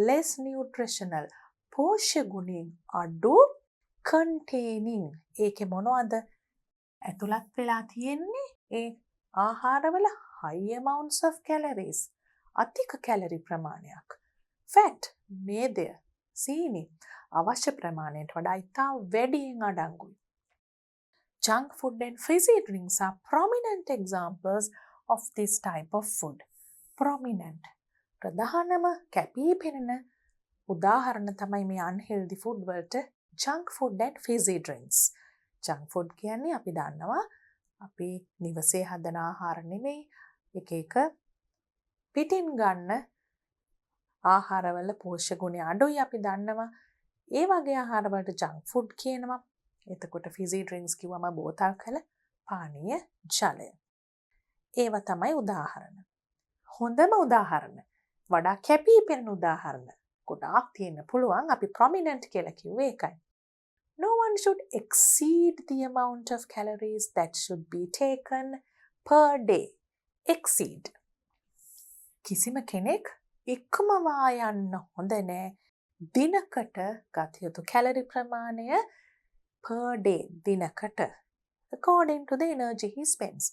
less nutritional පෝෂ්‍ය ගුණයෙන් අඩු containing ඒකේ මොනවද ඇතුළත් වෙලා තියෙන්නේ? ඒ ආහාරවල high amounts of calories අධික කැලරි ප්‍රමාණයක්, fat මේදය සීනි අවශ්‍ය ප්‍රමාණයට වඩා ඉතා වැඩියෙන් අඩංගුයි. Junk food and fizzy drinks are prominent examples of this type of food. Prominent ප්‍රධානම කැපී පෙනෙන උදාහරණ තමයි මේ unhealthy food වලට junk food and fizzy drinks. junk food කියන්නේ අපි දන්නවා අපි නිවසේ හදන ආහාර නෙමෙයි එක එක පිටින් ගන්න ආහාරවල පෝෂ්‍ය ගුණ අඩුයි අපි දන්නවා. ඒ වගේ ආහාරවලට junk food කියනවා. එතකොට fizzy drinks කිව්වම බෝතල් කළ පානීය ජලය. ඒවා තමයි උදාහරණ. හොඳම උදාහරණ වඩා කැපී පෙනෙන උදාහරණ ගොඩාක් තියෙන්න පුළුවන්. අපි prominent කියලා කිව්වේ ඒකයි. No one should exceed the amount of calories that should be taken per day. Exceed. කිසිම කෙනෙක් ඉක්මවා යන්න හොඳ නෑ. දිනකට ගත යුතු කැලරි ප්‍රමාණය per day දිනකට according to the energy he spends.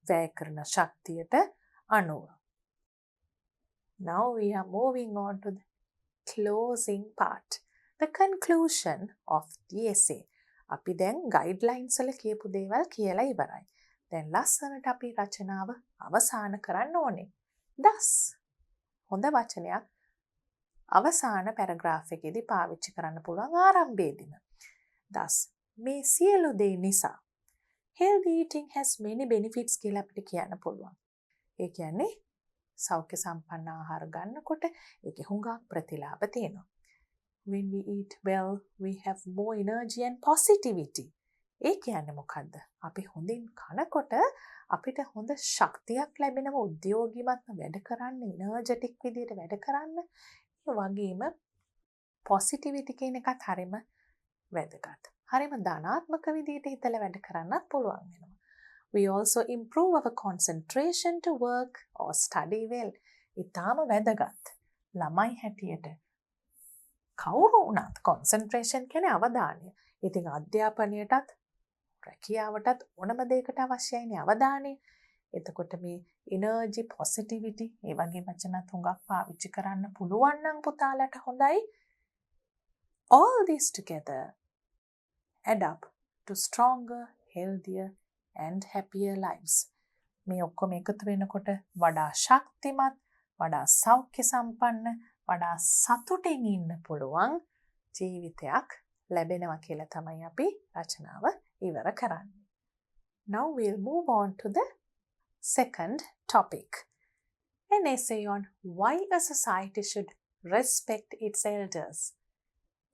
වැය කරන ශක්තියට අනුව. Now we are moving on to the closing part. The conclusion of the essay. අපි දැන් guidelines වල කියපු දේවල් කියලා ඉවරයි. දැන් ලස්සනට අපි රචනාව අවසන් කරන්න ඕනේ. Thus හොඳ වචනයක් අවසාන පැරග්‍රාෆ් එකේදී පාවිච්චි කරන්න පුළුවන් ආරම්භයේදීම. Thus මේ සියලු දේ නිසා healthy eating has many benefits කියලා අපිට කියන්න පුළුවන්. ඒ කියන්නේ සෞඛ්‍ය සම්පන්න ආහාර ගන්නකොට ඒකේ හුඟක් ප්‍රතිලාභ තියෙනවා. When we eat well, we have more energy and positivity. ඒ කියන්නේ මොකද්ද? අපි හොඳින් කනකොට අපිට හොඳ ශක්තියක් ලැබෙනවා උද්‍යෝගීමත්ව වැඩ කරන්න, එනර්ජටික් විදියට වැඩ කරන්න. ඒ වගේම positivity කියන එකත් හරිම වැදගත්. හරිම ධනාත්මක විදියට හිතලා වැඩ කරන්නත් පුළුවන් වෙනවා. We also improve our concentration to work or study well. ඊටාම වැදගත්. ළමයි හැටියට කවුරු වුණත් concentration කියන්නේ අවධානය. ඉතින් අධ්‍යාපනයටත් රැකියාවටත් ඕනම දෙයකට අවශ්‍යයිනේ අවධානය. එතකොට මේ energy positivity ඒ වගේ වචනත් හුඟක් පාවිච්චි කරන්න පුළුවන් නම් පුතාලට හොඳයි. All this together add up to stronger, healthier and happier lives. මේ ඔක්කොම එකතු වෙනකොට වඩා ශක්තිමත්, වඩා සෞඛ්‍ය සම්පන්න, වඩා සතුටින් ඉන්න පුළුවන් ජීවිතයක් ලැබෙනවා කියලා තමයි අපි රචනාව ඉවර කරන්නේ. Now we'll move on to the second topic. An essay on why a society should respect its elders.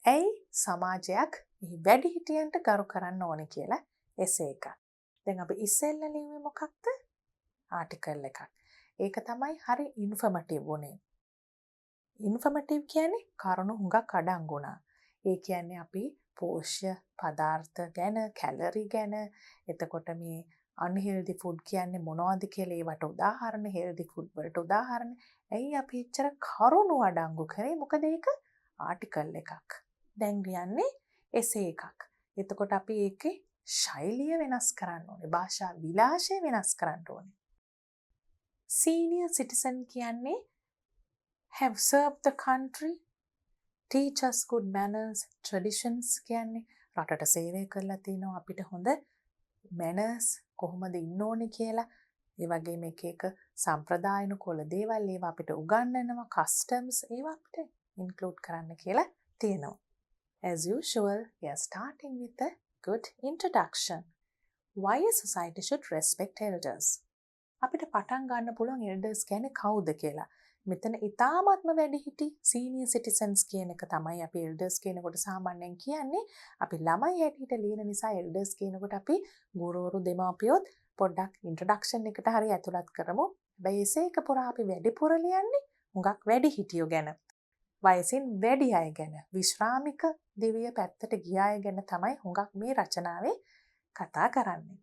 ඇයි සමාජයක් වැඩිහිටියන්ට ගරු කරන්න ඕනේ කියලා essay එකක්. දැන් අපි ඉස්සෙල්ලා ලියුවේ මොකක්ද? ආටිකල් එකක්. ඒක තමයි හරි ඉන්ෆර්මටිව් වුණේ. ඉන්ෆර්මටිව් කියන්නේ කරුණු හුඟක් අඩංගුණා. ඒ කියන්නේ අපි පෝෂ්‍ය පදාර්ථ ගැන, කැලරි ගැන, එතකොට මේ unhealthy food කියන්නේ මොනවද කියලා ඒවට උදාහරණ, healthy food වලට උදාහරණ. ඇයි අපි එච්චර කරුණු අඩංගු කරේ? මොකද ඒක ආටිකල් එකක්. දැන් කියන්නේ essay එකක්. එතකොට අපි ඒකේ ශෛලිය වෙනස් කරන්න ඕනේ. භාෂා විලාසය වෙනස් කරන්න ඕනේ. Senior citizen කියන්නේ have served the country, teach us good manners, traditions කියන්නේ රටට සේවය කරලා තිනවා අපිට හොඳ manners කොහොමද ඉන්න ඕනේ කියලා. ඒ වගේම එක එක සම්ප්‍රදායන කොළ දේවල් ඒවා අපිට උගන්වනවා, customs ඒවා අපිට include කරන්න කියලා තියෙනවා. As usual, we are starting with a good introduction. Why a society should respect elders. අපිට පටන් ගන්න පුළුවන් elders කියන්නේ කවුද කියලා. මෙතන ඊටාත්ම වැඩිහිටි senior citizens කියන එක තමයි අපි elders කියනකොට සාමාන්‍යයෙන් කියන්නේ. අපි ළමයි හැටියට ලියන නිසා elders කියනකොට අපි ගුරුවරු දෙමාපියොත් පොඩ්ඩක් introduction එකට හරි ඇතුළත් කරමු. හැබැයි ඒක පුරා අපි වැඩිපුර ලියන්නේ හුඟක් වැඩිහිටියෝ ගැන. වයසින් වැඩි අය ගැන, විශ්‍රාමික දිවිය පැත්තට ගිය අය ගැන තමයි හුඟක් මේ රචනාවේ කතා කරන්නේ.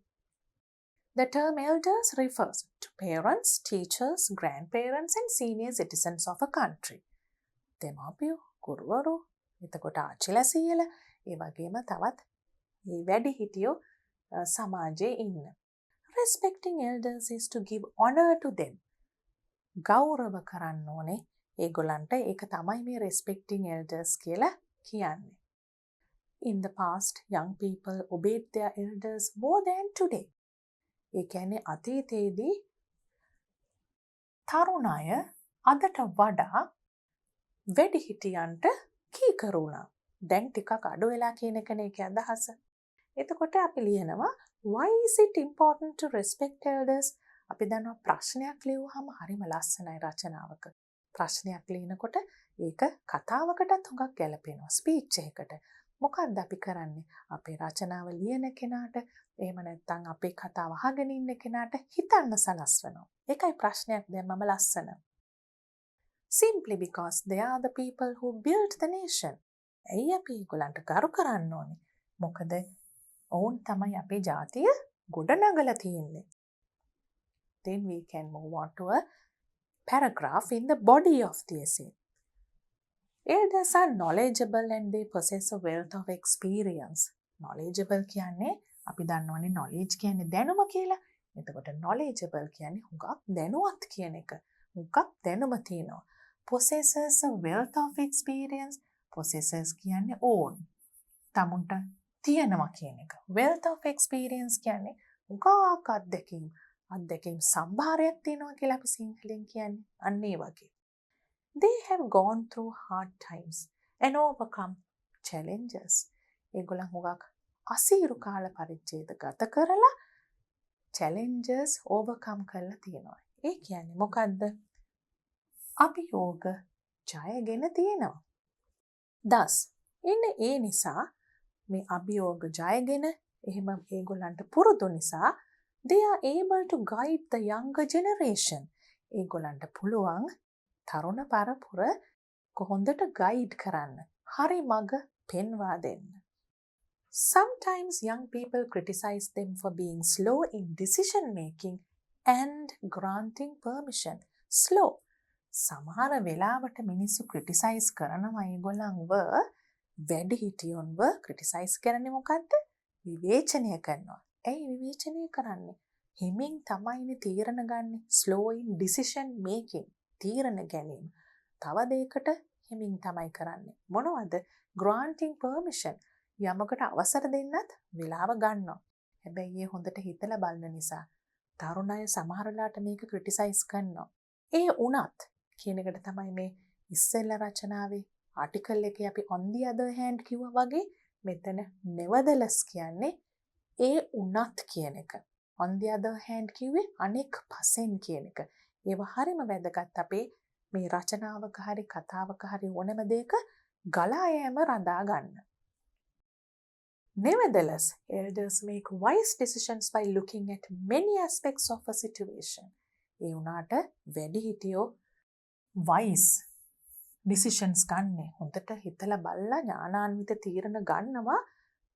The term elders refers to parents, teachers, grandparents and senior citizens of a country. දෙමාපියෝ, ගුරුවරු, එතකොට ආච්චිලා සීයලා, ඒ වගේම තවත් මේ වැඩිහිටියෝ සමාජයේ ඉන්න. Respecting elders is to give honor to them. ගෞරව කරන්න ඕනේ ඒගොල්ලන්ට. ඒක තමයි මේ respecting elders කියලා කියන්නේ. In the past, young people obeyed their elders more than today. ඒ කියන්නේ අතීතයේදී තරුණ අය අදට වඩා වැඩිහිටියන්ට කීකරු වුණා. දැන් ටිකක් අඩු වෙලා කියන එකනේ ඒකේ අදහස. එතකොට අපි ලියනවා why is it important to respect elders? අපි දන්නවා ප්‍රශ්නයක් ලියුවාම හරිම ලස්සනයි රචනාවක. ප්‍රශ්නයක් ලියනකොට ඒක කතාවකටත් හුඟක් ගැලපෙනවා, ස්පීච් එකකට. මොකක්ද අපි කරන්නේ? අපේ රචනාව ලියන කෙනාට, එහෙම නැත්නම් අපේ කතාව අහගෙන ඉන්න කෙනාට හිතන්න සලස්වනවා. ඒකයි ප්‍රශ්නයක් දැම්මම ලස්සන. Simply because they are the people who built the nation. ඇයි අපි ඒගොල්ලන්ට ගරු කරන්න ඕනේ? මොකද ඔවුන් තමයි අපේ ජාතිය ගොඩනගලා තියෙන්නේ. Then we can move on to a paragraph in the body of the essay. Elders are knowledgeable and they possess a wealth of experience. Knowledgeable කියන්නේ අපි දන්නවනේ knowledge කියන්නේ දැනුම කියලා. එතකොට knowledgeable කියන්නේ හුඟක් දැනුවත් කියන එක. හුඟක් දැනුම තියෙනවා. Possesses a wealth of experience. Possesses කියන්නේ own. තමුන්ට තියෙනවා කියන එක. Wealth of experience කියන්නේ හුඟක් අත්දැකීම් සම්භාරයක් තියෙනවා කියලා අපි සිංහලෙන් කියන්නේ. අන්න ඒ වගේ. They have gone through hard times and overcome challenges. ඒගොල්ලන් හුඟක් අසීරු කාල පරිච්ඡේද ගත කරලා challenges overcome කරලා තියෙනවා. ඒ කියන්නේ මොකද්ද? අභියෝග ජයගෙන තියෙනවා. Thus, ඒ නිසා මේ අභියෝග ජයගෙන එහෙම ඒගොල්ලන්ට පුරුදු නිසා they are able to guide the younger generation. ඒගොල්ලන්ට පුළුවන් තරුණ පරපුර කොහොඳට ගයිඩ් කරන්න, හරි මඟ පෙන්වා දෙන්න. Sometimes young people criticize them for being slow in decision making and granting permission. Slow. සමහර වෙලාවට මිනිස්සු criticize කරනවා ඒගොල්ලන්ව, වැඩිහිටියොන්ව criticize කරන්නේ මොකද්ද? විවේචනය කරනවා. ඇයි විවේචනය කරන්නේ? හිමින් තමයිනේ තීරණ ගන්න. slow in decision making. තීරණ ගැනීම. තව දෙයකට හිමින් තමයි කරන්නේ. මොනවද? granting permission. යමකට අවසර දෙන්නත් වෙලාව ගන්නවා. හැබැයි ඒ හොඳට හිතලා බලන නිසා තරුණ අය සමහර වෙලාවට මේක ක්‍රිටිසයිස් කරනවා. ඒ උනත් කියන එකට තමයි මේ ඉස්සෙල්ලා රචනාවේ ආටිකල් එකේ අපි on the other hand කිව්වා වගේ මෙතන nevertheless කියන්නේ ඒ උනත් කියන එක. on the other hand කිව්වේ අනෙක් පසෙන් කියන එක. ඒව හරිම වැදගත් අපේ මේ රචනාවක හරි කතාවක හරි ඕනම දෙයක ගලා යෑම රඳා ගන්න. Nevertheless, elders make wise decisions by looking at many aspects of a situation. ඒ උනාට වැඩිහිටියෝ wise decisions ගන්න හොඳට හිතලා බලලා ඥානාන්විත තීරණ ගන්නවා.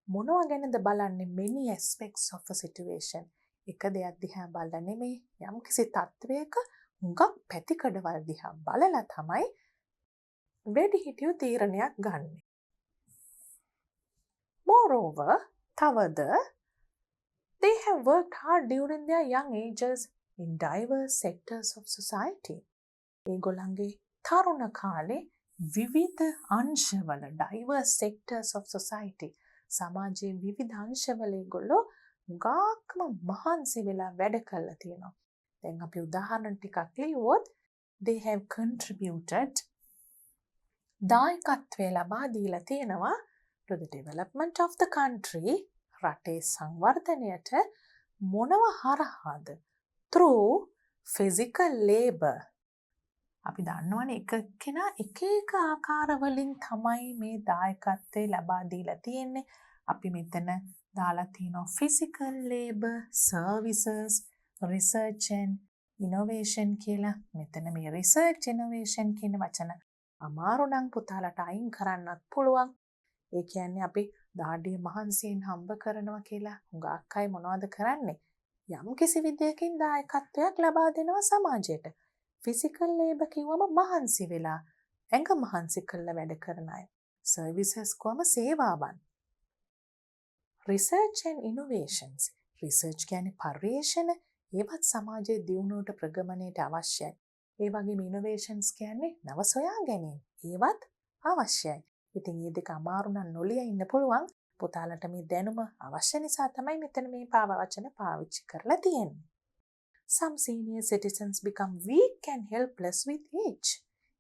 මොනවා ගැනද බලන්නේ? many aspects of a situation. එක දෙයක් දිහා බලලා නෙමෙයි යම්කිසි තත්වයක හුඟක් පැතිකඩවල් දිහා බලලා තමයි වැඩිහිටියෝ තීරණයක් ගන්න. Moreover, තවද they have worked hard during their young ages in diverse sectors of society. ඒගොල්ලන්ගේ තරුණ කාලේ විවිධ අංශවල diverse sectors of society සමාජයේ විවිධ අංශවල ඒගොල්ලෝ ගාක්ම මහන්සි වෙලා වැඩ කරලා තියෙනවා. දැන් අපි උදාහරණ ටිකක් ලියුවොත් they have contributed දායකත්වය ලබා දීලා තියෙනවා to the development of the country රටේ සංවර්ධනයට මොනව හරහාද? through physical labor. අපි දන්නවනේ එක කෙනා එක එක ආකාරවලින් තමයි මේ දායකත්වය ලබා දීලා තියෙන්නේ. අපි මෙතන දාලා තියෙනවා physical labor, services, research and innovation කියලා. මෙතන මේ research innovation කියන වචන අමාරු නම් පුතාලට අයින් කරන්නත් පුළුවන්. ඒ කියන්නේ අපි දාඩිය මහන්සියෙන් හම්බ කරනවා කියලා හුඟක් අය මොනවද කරන්නේ? යම් කිසි විදියකින් දායකත්වයක් ලබා දෙනවා සමාජයට. ෆිසිකල් ලේබර් කිව්වම මහන්සි වෙලා ඇඟ මහන්සි කරලා වැඩ කරන අය. සර්විසස් කොම සේවාවන්. Research and innovations. රිසර්ච් කියන්නේ පර්යේෂණ. ඒවත් සමාජයේ දියුණුවට ප්‍රගමනයට අවශ්‍යයි. ඒ වගේම ඉනෝවේෂන්ස් කියන්නේ නව සොයා ගැනීම. ඒවත් අවශ්‍යයි. ඉතින් මේ දෙක අමාරු නම් නොලිය ඉන්න පුළුවන්. පුතාලට මේ දැනුම අවශ්‍ය නිසා තමයි මෙතන මේ වචන පාවිච්චි කරලා තියෙන්නේ. Some senior citizens become weak and helpless with age.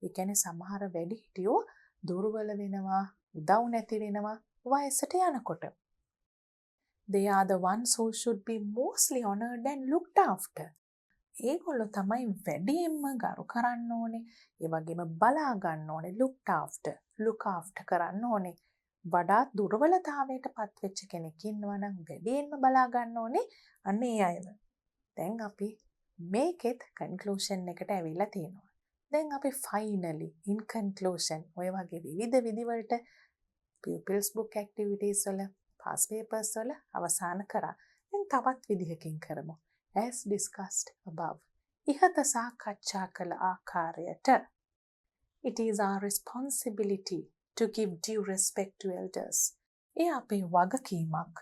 ඒ කියන්නේ සමහර වැඩිහිටියෝ දුර්වල වෙනවා, උදව් නැති වෙනවා වයසට යනකොට. They are the ones who should be mostly honored and looked after. ඒගොල්ලෝ තමයි වැඩියෙන්ම ගරු කරන්න ඕනේ. ඒ වගේම බලා ගන්න ඕනේ. look after කරන්න ඕනේ. වඩාත් දුර්වලතාවයට පත්වෙච්ච කෙනෙක් ඉන්නවා නම් වැඩියෙන්ම බලා ගන්න ඕනේ අනේ අයව. දැන් අපි මේකෙත් කන්ක්ලූෂන් එකට ඇවිල්ලා තියෙනවා. දැන් අපි finally in conclusion ඔය වගේ විවිධ විදිවලට pupils book activities වල past papers වල අවසන් කරා. දැන් තවත් විදිහකින් කරමු. As discussed above. ඉහත සාකච්ඡා කළ ආකාරයට it is our responsibility to give due respect to elders. ඒ අපේ වගකීමක්.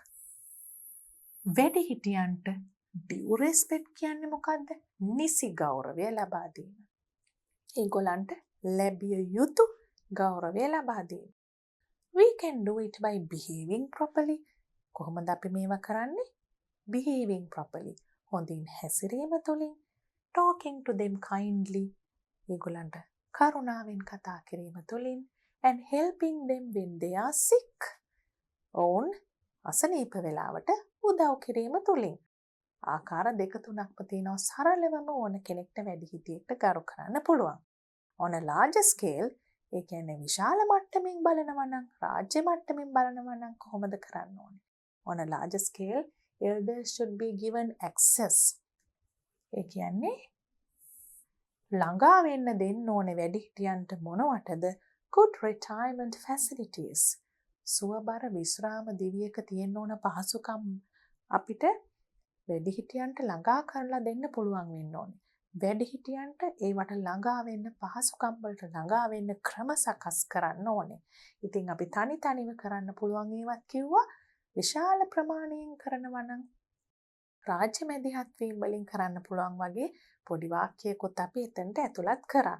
වැඩිහිටියන්ට due respect කියන්නේ මොකද්ද? නිසි ගෞරවය ලබා දීම. ඒගොල්ලන්ට ලැබිය යුතු ගෞරවය ලබා දීම. We can do it by behaving properly. කොහොමද අපි මේවා කරන්නේ? Behaving properly. හොඳින් හැසිරීම තුළින්. Talking to them kindly. ඒගොල්ලන්ට කරුණාවෙන් කතා කිරීම තුළින්. And helping them when they are sick. ඔවුන් අසනීප වෙලාවට උදව් කිරීම තුළින්. ආකාර දෙක තුනක්ම තියෙනවා. සරලවම ඕන කෙනෙක්ට වැඩිහිටියෙක්ට ගරු කරන්න පුළුවන්. On a larger scale, ඒ කියන්නේ විශාල මට්ටමින් බලනවා නම්, රාජ්‍ය මට්ටමින් බලනවා නම් කොහොමද කරන්න ඕනේ? On a larger scale, elders should be given access. ඒ කියන්නේ ළඟා වෙන්න දෙන්න ඕනේ වැඩිහිටියන්ට මොනවටද? Good retirement facilities. සුවබර විශ්‍රාම දිවියක තියෙන්න ඕන පහසුකම් අපිට වැඩිහිටියන්ට ළඟා කරලා දෙන්න පුළුවන් වෙන්න ඕනේ. වැඩිහිටියන්ට ඒවට ළඟා වෙන්න පහසුකම් වලට ළඟා වෙන්න ක්‍රම සකස් කරන්න ඕනේ. ඉතින් අපි තනිව කරන්න පුළුවන් ඒවත් කිව්වා විශාල ප්‍රමාණයෙන් කරනවා නම් රාජ්‍ය මැදිහත් වීම වලින් කරන්න පුළුවන් වගේ පොඩි වාක්‍යයකුත් අපි එතනට ඇතුළත් කරා.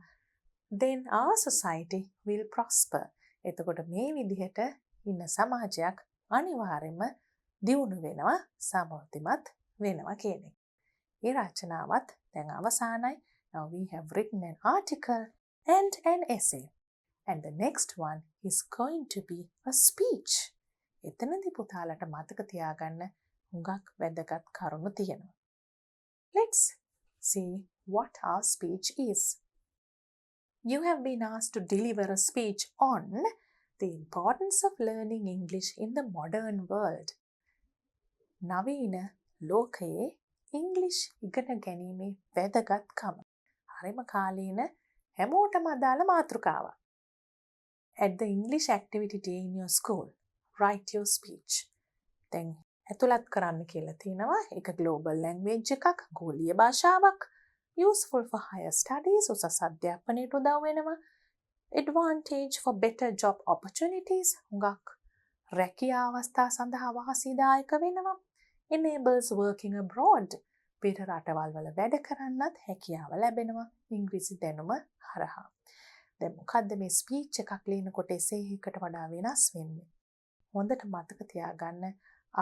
Then our society will prosper. එතකොට මේ විදිහට ඉන්න සමාජයක් අනිවාර්යයෙන්ම දියුණු වෙනවා, සමෘද්ධිමත් වෙනවා කියන එක. මේ රචනාවත් දැන් අවසానයි. Now we have written an article and an essay. And the next one is going to be a speech. එතනදී පුතාලට මතක තියාගන්න හුඟක් වැදගත් කරුණු තියෙනවා. Let's see what our speech is. You have been asked to deliver a speech on the importance of learning English in the modern world. නවීන ලෝකයේ ඉංග්‍රීසි ඉගෙන ගැනීමේ වැදගත්කම. හරිම කාලීන හැමෝටම අදාළ මාතෘකාවක්. At the English activity day in your school, write your speech. දැන් ඇතුළත් කරන්න කියලා තියෙනවා. ඒක global language එකක්, ගෝලීය භාෂාවක්. Useful for higher studies, උසස් අධ්‍යාපනයට උදව් වෙනවා. Advantage for better job opportunities, හුඟක් රැකියා අවස්ථා සඳහා වාසිදායක වෙනවා. Enables working abroad, පිට රටවල් වල වැඩ කරන්නත් හැකියාව ලැබෙනවා ඉංග්‍රීසි දැනුම හරහා. දැන් මොකද්ද මේ ස්පීච් එකක් ලියනකොට එසේ එකට වඩා වෙනස් වෙන්නේ? හොඳට මතක තියාගන්න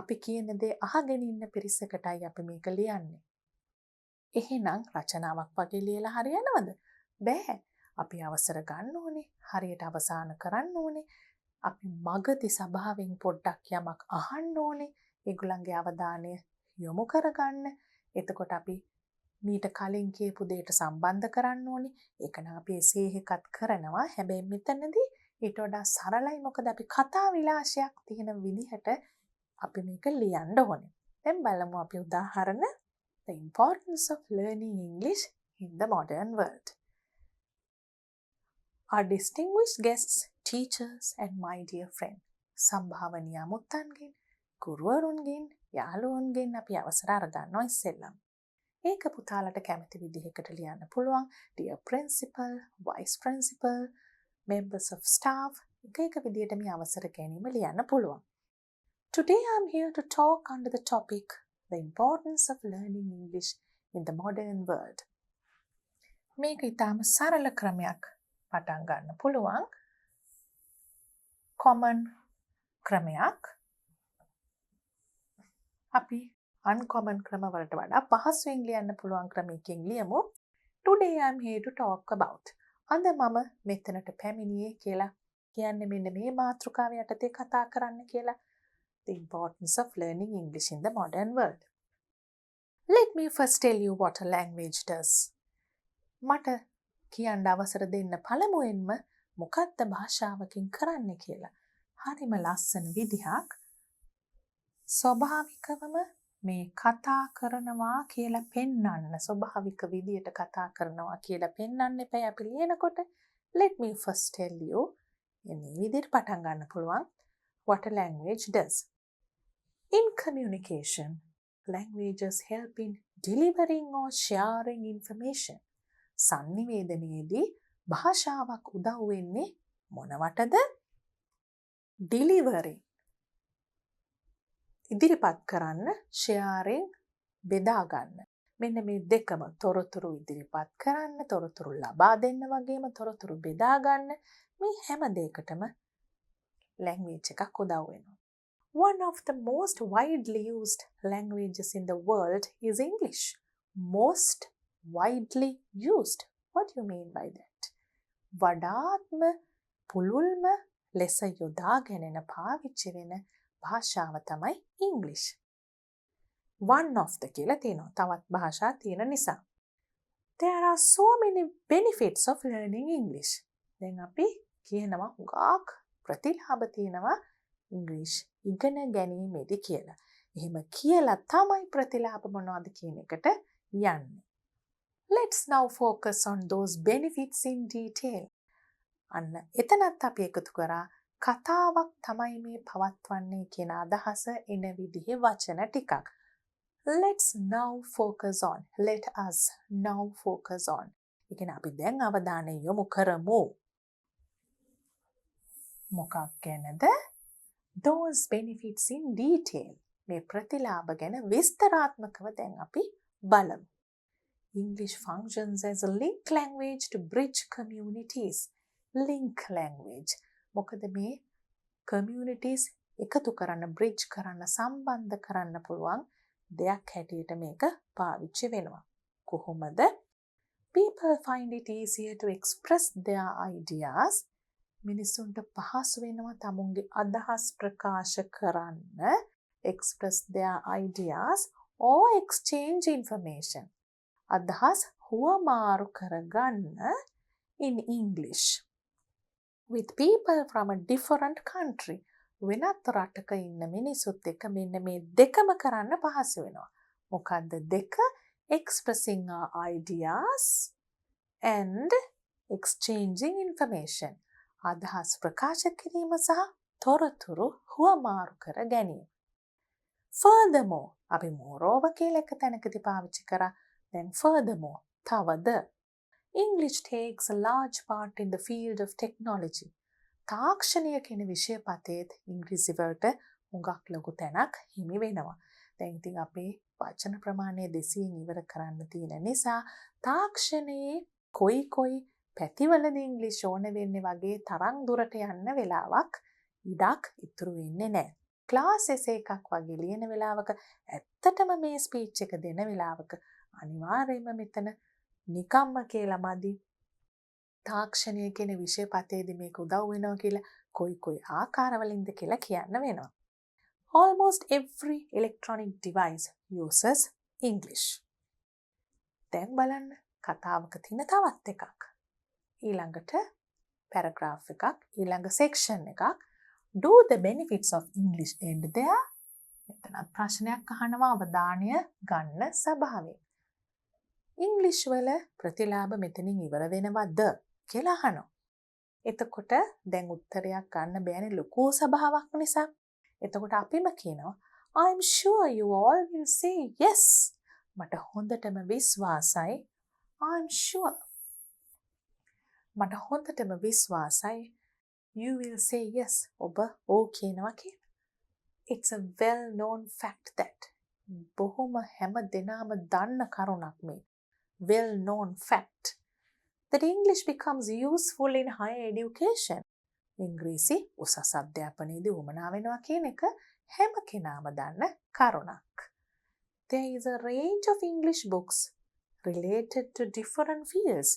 අපි කියන දේ අහගෙන ඉන්න පිරිසකටයි අපි මේක ලියන්නේ. එහෙනම් රචනාවක් වගේ ලියලා හරියනවද? බෑ. අපි අවසර ගන්න ඕනේ. හරියට අවසන් කරන්න ඕනේ. අපි මගදී සභාවෙන් පොඩ්ඩක් යමක් අහන්න ඕනේ. ඒගොල්ලන්ගේ අවධානය යොමු කරගන්න. එතකොට අපි මීට කලින් කියපු දෙයට සම්බන්ධ කරන්න ඕනේ. ඒක නම් අපි එසේ එකත් කරනවා. හැබැයි මෙතනදී ඊට වඩා සරලයි. මොකද අපි කතා විලාසයක් තියෙන විදිහට අපි මේක ලියන්න ඕනේ. දැන් බලමු අපි උදාහරණ. The importance of learning English in the modern world. Our distinguished guests, teachers and my dear friend. සම්භාවනීය මුත්තන්ගෙන්, ගුරුවරුන්ගෙන්, යාළුවන්ගෙන් අපි අවසර අරගන්නවා ඉස්සෙල්ලම. ඒක පුතාලට කැමති විදිහකට ලියන්න පුළුවන්. Dear principal, vice principal, members of staff. එක විදිහට මේ අවසර ගැනීම ලියන්න පුළුවන්. Today I'm here to talk under the topic the importance of learning English in the modern world. මේක ඊටාම සරල ක්‍රමයක් පටන් ගන්න පුළුවන්. common ක්‍රමයක්. අපි uncommon ක්‍රම වලට වඩා පහසුවෙන් ලියන්න පුළුවන් ක්‍රමයකින් ලියමු. Today I'm here to talk about. අද මම මෙතනට පැමිණියේ කියලා කියන්නේ මෙන්න මේ මාතෘකාව යටතේ කතා කරන්න කියලා. The importance of learning English in the modern world. Let me first tell you what a language does. මට කියන්න අවසර දෙන්න පළමුවෙන්ම මොකක්ද භාෂාවකින් කරන්න කියලා. හරිම ලස්සන විදිහක්. ස්වභාවිකවම මේ කතා කරනවා කියලා පෙන්වන්න, ස්වභාවික විදියට කතා කරනවා කියලා පෙන්වන්න එපා අපි ලියනකොට. Let me first tell you. මේ විදිහට පටන් ගන්න පුළුවන්. What a language does. In communication, languages help in delivering or sharing information. sannivedanayedi භාෂාවක් උදව් වෙන්නේ මොනවටද? delivering ඉදිරිපත් කරන්න, sharing බෙදා ගන්න. මෙන්න මේ දෙකම තොරතුරු ඉදිරිපත් කරන්න, තොරතුරු ලබා දෙන්න වගේම තොරතුරු බෙදා ගන්න මේ හැම දෙයකටම language එකක් උදව් වෙනවා. One of the most widely used languages in the world is English. Most widely used. What do you mean by that? වඩාත්ම පුළුල්ම ලෙස යොදාගෙන පාවිච්චි වෙන භාෂාව තමයි English. One of the කියලා තියෙනවා. තවත් භාෂා තියෙන නිසා. There are so many benefits of learning English. දැන් අපි කියනවා හුඟක් ප්‍රතිලාභ තියෙනවා English ඉගෙන ගැනීමේදී කියලා. එහෙම කියලා තමයි ප්‍රතිලාභ මොනවද කියන එකට යන්නේ. Let's now focus on those benefits in detail. අන්න එතනත් අපි එකතු කරා කතාවක් තමයි මේ පවත්වන්නේ කියන අදහස එන විදිහේ වචන ටිකක්. Let's now focus on. Let us now focus on. ඒ කියන්නේ අපි දැන් අවධානය යොමු කරමු. මොකක් ගැනද? Those benefits in detail. මේ ප්‍රතිලාභ ගැන විස්තරාත්මකව දැන් අපි බලමු. English functions as a link language to bridge communities. Link language. මොකද මේ communities එකතු කරන්න, bridge කරන්න, සම්බන්ධ කරන්න පුළුවන් දෙයක් හැටියට මේක පාවිච්චි වෙනවා. කොහොමද? People find it easier to express their ideas. මිනිසුන්ට පහසු වෙනවා තමුන්ගේ අදහස් ප්‍රකාශ කරන්න, express their ideas or exchange information. අදහස් හුවමාරු කරගන්න in English with people from a different country. වෙනත් රටක ඉන්න මිනිසුත් එක්ක මෙන්න මේ දෙකම කරන්න පහසු වෙනවා. මොකද්ද දෙක? Expressing our ideas and exchanging information. අදහස් ප්‍රකාශ කිරීම සහ තොරතුරු හුවමාරු කර ගැනීම. Furthermore, අපි moreover කියලා එක තැනකදී පාවිච්චි කරා. Then furthermore, තවද. English takes a large part in the field of technology. තාක්ෂණය කියන විෂය පතේත් ඉංග්‍රීසි වලට හුඟක් ලොකු තැනක් හිමි වෙනවා. දැන් ඉතින් අපේ වචන ප්‍රමාණය 200න් ඉවර කරන්න තියෙන නිසා තාක්ෂණයේ කොයි පැතිවලදී ඉංග්‍රීසි ඕන වෙන්නේ වගේ තරම් දුරට යන්න වෙලාවක් ඉඩක් ඉතුරු වෙන්නේ නැහැ. ක්ලාස් එකක් වගේ ලියන වෙලාවක ඇත්තටම මේ ස්පීච් එක දෙන වෙලාවක අනිවාර්යයෙන්ම මෙතන නිකම්ම කියලා මදි. තාක්ෂණය කියන විෂය පතේදී මේක උදව් වෙනවා කියලා කොයි ආකාරවලින්ද කියලා කියන්න වෙනවා. Almost every electronic device uses English. දැන් බලන්න කතාවක තියෙන තවත් එකක්. ඊළඟට paragraph එකක්, ඊළඟ section එකක්. Do the benefits of English end there? මෙතනත් ප්‍රශ්නයක් අහනවා අවධානය ගන්න ස්වභාවයෙන්. ඉංග්‍රීසි වල ප්‍රතිලාභ මෙතනින් ඉවර වෙනවද කියලා අහනවා. එතකොට දැන් උත්තරයක් ගන්න බෑනේ ලොකු සභාවක් නිසා. එතකොට අපිම කියනවා I'm sure you all will say yes. මට හොඳටම විශ්වාසයි. I'm sure. මට හොඳටම විශ්වාසයි. You will say yes. ඔබ ඕ කියනවා කියලා. It's a well-known fact that බොහොම හැම දෙනාම දන්න කරුණක් මේ. Well-known fact that English becomes useful in higher education. ඉංග්‍රීසි උසස් අධ්‍යාපනයේදී උවමනා වෙනවා කියන එක හැම කෙනාම දන්න කරුණක්. There is a range of English books related to different fields.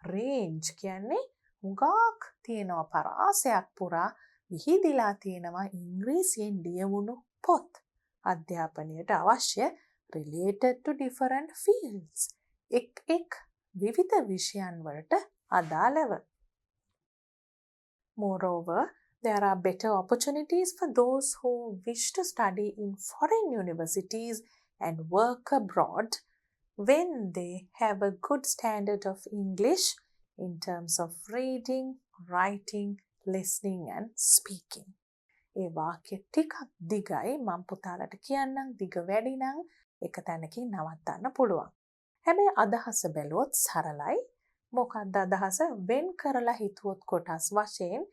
Range කියන්නේ හුඟක් තියෙනවා පරාසයක් පුරා විහිදිලා තියෙනවා ඉංග්‍රීසියෙන් ලියවුණු පොත්. අධ්‍යාපනයට අවශ්‍ය related to different fields. එක් විවිධ විෂයන් වලට අදාළව. Moreover, there are better opportunities for those who wish to study in foreign universities and work abroad when they have a good standard of English in terms of reading, writing, listening and speaking. ඒ වාක්‍ය ටිකක් දිගයි මම පුතාලට කියන්නම් දිග වැඩි නම් එක තැනකින් නවත්තන්න පුළුවන්. හැබැයි අදහස බැලුවොත් සරලයි. මොකක්ද අදහස? වෙන් කරලා හිතුවොත් කොටස් වශයෙන්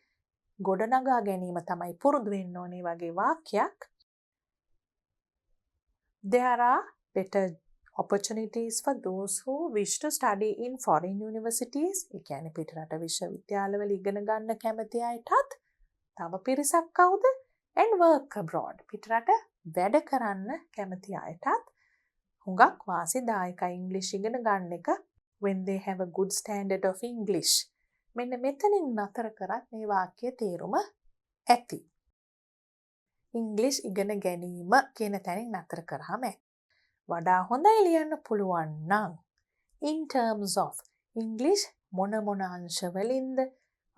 ගොඩනගා ගැනීම තමයි පුරුදු වෙන්න ඕනේ වගේ වාක්‍යයක්. There are better opportunities for those who wish to study in foreign universities. ඒ කියන්නේ පිටරට විශ්වවිද්‍යාලවල ඉගෙන ගන්න කැමති අයටත් තව පිරිසක් කවුද? And work abroad. පිටරට වැඩ කරන්න කැමති අයටත් හුඟක් වාසිදායකයි ඉංග්‍රීසි ඉගෙන ගන්න එක when they have a good standard of English. මෙන්න මෙතනින් නතර කරත් මේ වාක්‍යයේ තේරුම ඇති. ඉංග්‍රීසි ඉගෙන ගැනීම කියන තැනින් නතර කරාම වඩා හොඳයි ලියන්න පුළුවන් නම් in terms of English මොන අංශවලින්ද?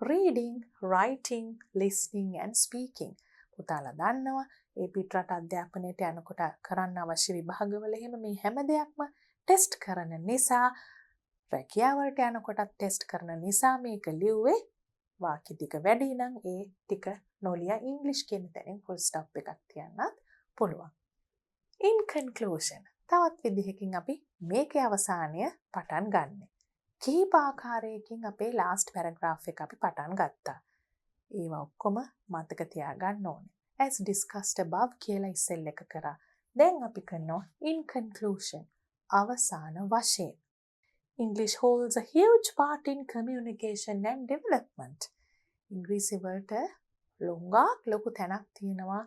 reading, writing, listening and speaking. පුතාලා දන්නවා ඒ පිටරට අධ්‍යාපනයට යනකොට කරන්න අවශ්‍ය විභාගවල එහෙම මේ හැම දෙයක්ම ටෙස්ට් කරන නිසා රැකියාවලට යනකොටත් ටෙස්ට් කරන නිසා මේක ලිව්වේ වාක්‍ය ටික වැඩි නම් ඒ ටික නොලියා ඉංග්‍රීසි කියන තැනින් full stop එකක් තියන්නත් පුළුවන්. In conclusion, තවත් විදිහකින් අපි මේකේ අවසානය පටන් ගන්න. කීප ආකාරයකින් අපේ last paragraph එක අපි පටන් ගත්තා. ඒවා ඔක්කොම මතක තියාගන්න ඕනේ. As discussed above කියලා ඉස්සෙල් එක කරා. දැන් අපි කරනවා in conclusion. අවසාන වශයෙන්. English holds a huge part in communication and development. ඉංග්‍රීසි වලට ලොකු තැනක් තියෙනවා.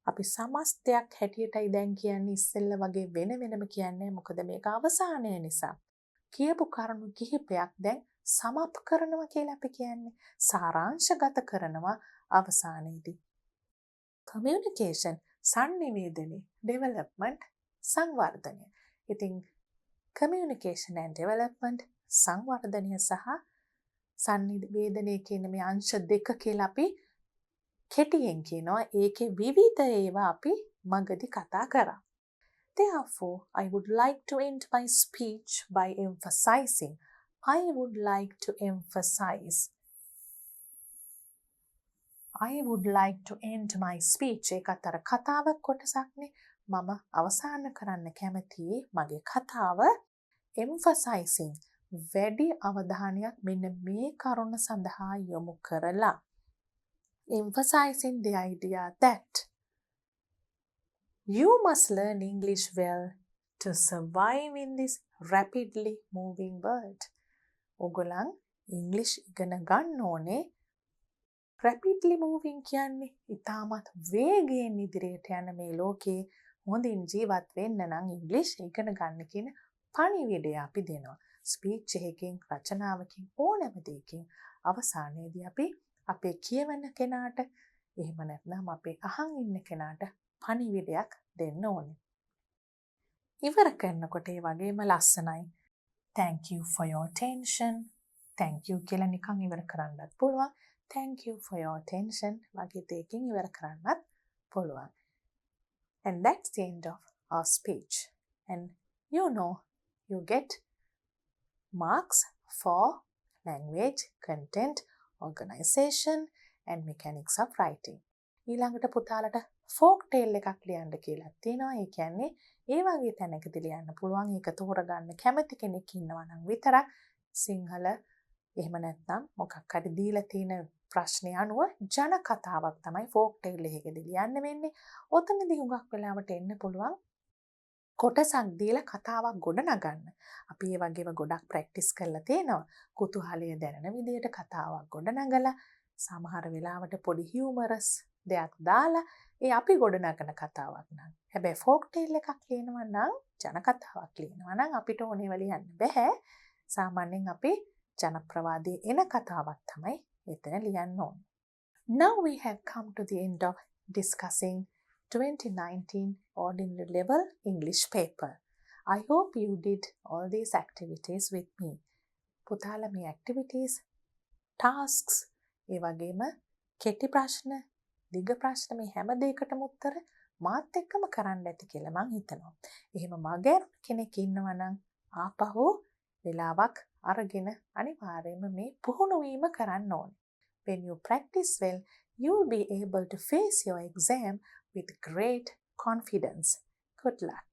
අපි සමස්තයක් හැටියටයි දැන් කියන්නේ ඉස්සෙල්ල වගේ වෙනම කියන්නේ මොකද මේක අවසානය නිසා. කියපු කරුණු කිහිපයක් දැන් සමප් කරනවා කියලා අපි කියන්නේ. සාරාංශගත කරනවා අවසානයේදී. Communication sannivedana development සංවර්ධනය. ඉතින් communication and development සංවර්ධනය සහ sannivedana කියන මේ අංශ දෙක කියලා අපි කෙටියෙන් කියනවා. ඒකේ විවිධ ඒවා අපි මගදී කතා කරා. Therefore, I would like to end my speech by emphasizing. I would like to emphasize. I would like to end my speech. ඒකත් අර කතාවක් කොටසක්නේ. මම අවසන් කරන්න කැමතියි මගේ කතාව emphasizing. වැඩි අවධානයක් මෙන්න මේ කරුණ සඳහා යොමු කරලා. Emphasizing the idea that you must learn English well to survive in this rapidly moving world. ඔගොල්ලන් English ඉගෙන ගන්න ඕනේ. Rapidly moving කියන්නේ ඉතාමත් වේගයෙන් ඉදිරියට යන මේ ලෝකේ හොඳින් ජීවත් වෙන්න නම් English ඉගෙන ගන්න කියන පණිවිඩය අපි දෙනවා. ස්පීච් එකකින් රචනාවකින් ඕනෑම දෙයකින් අවසානයේදී අපි අපේ කියවන කෙනාට එහෙම නැත්නම් අපේ අහන් ඉන්න කෙනාට පණිවිඩයක් දෙන්න ඕනේ. ඉවර කරනකොට ඒ වගේම ලස්සනයි. Thank you for your attention. Thank you කියලා නිකන් ඉවර කරන්නත් පුළුවන්. Thank you for your attention. වගේ දෙයකින් ඉවර කරන්නත් පුළුවන්. And that's the end of our speech. And you know, you get marks for language, content, organization and mechanics of writing. ඊළඟට පුතාලට folk tale එකක් ලියන්න කියලා තියෙනවා. ඒ කියන්නේ ඒ වගේ තැනකදී ලියන්න පුළුවන්. ඒක තෝරගන්න කැමති කෙනෙක් ඉන්නවා නම් විතරක් සිංහල එහෙම නැත්නම් මොකක් හරි දීලා තියෙන ප්‍රශ්නය අනුව ජන කතාවක් තමයි folk tale එකකදී ලියන්න වෙන්නේ. ඔතනදී හුඟක් වෙලාවට එන්න පුළුවන් කොටසක් දීලා කතාවක් ගොඩනගන්න. අපි මේ වගේම ගොඩක් ප්‍රැක්ටිස් කරලා තියෙනවා. කුතුහලය දැනෙන විදිහට කතාවක් ගොඩනගලා සමහර වෙලාවට පොඩි හියුමරස් දෙයක් දාලා ඒ අපි ගොඩනගන කතාවක් නම්. හැබැයි folk tale එකක් ලියනවා නම් ජන කතාවක් ලියනවා නම් අපිට ඕනේව ලියන්න බෑ. සාමාන්‍යයෙන් අපි ජනප්‍රවාදී එන කතාවක් තමයි එතන ලියන්න ඕනේ. Now we have come to the end of discussing 2019 ordinary level English paper. I hope you did all these activities with me. පුතාලා මේ activities, tasks, ඒ වගේම කෙටි ප්‍රශ්න, දිග ප්‍රශ්න මේ හැම දෙයකටම උත්තර මාත් එක්කම කරන්න ඇති කියලා මං හිතනවා. එහෙම මගේ කෙනෙක් ඉන්නවා නම් ආපහු වෙලාවක් අරගෙන අනිවාර්යයෙන්ම මේ පුහුණු වීම කරන්න ඕනේ. When you practice well, you will be able to face your exam with great confidence. Good luck.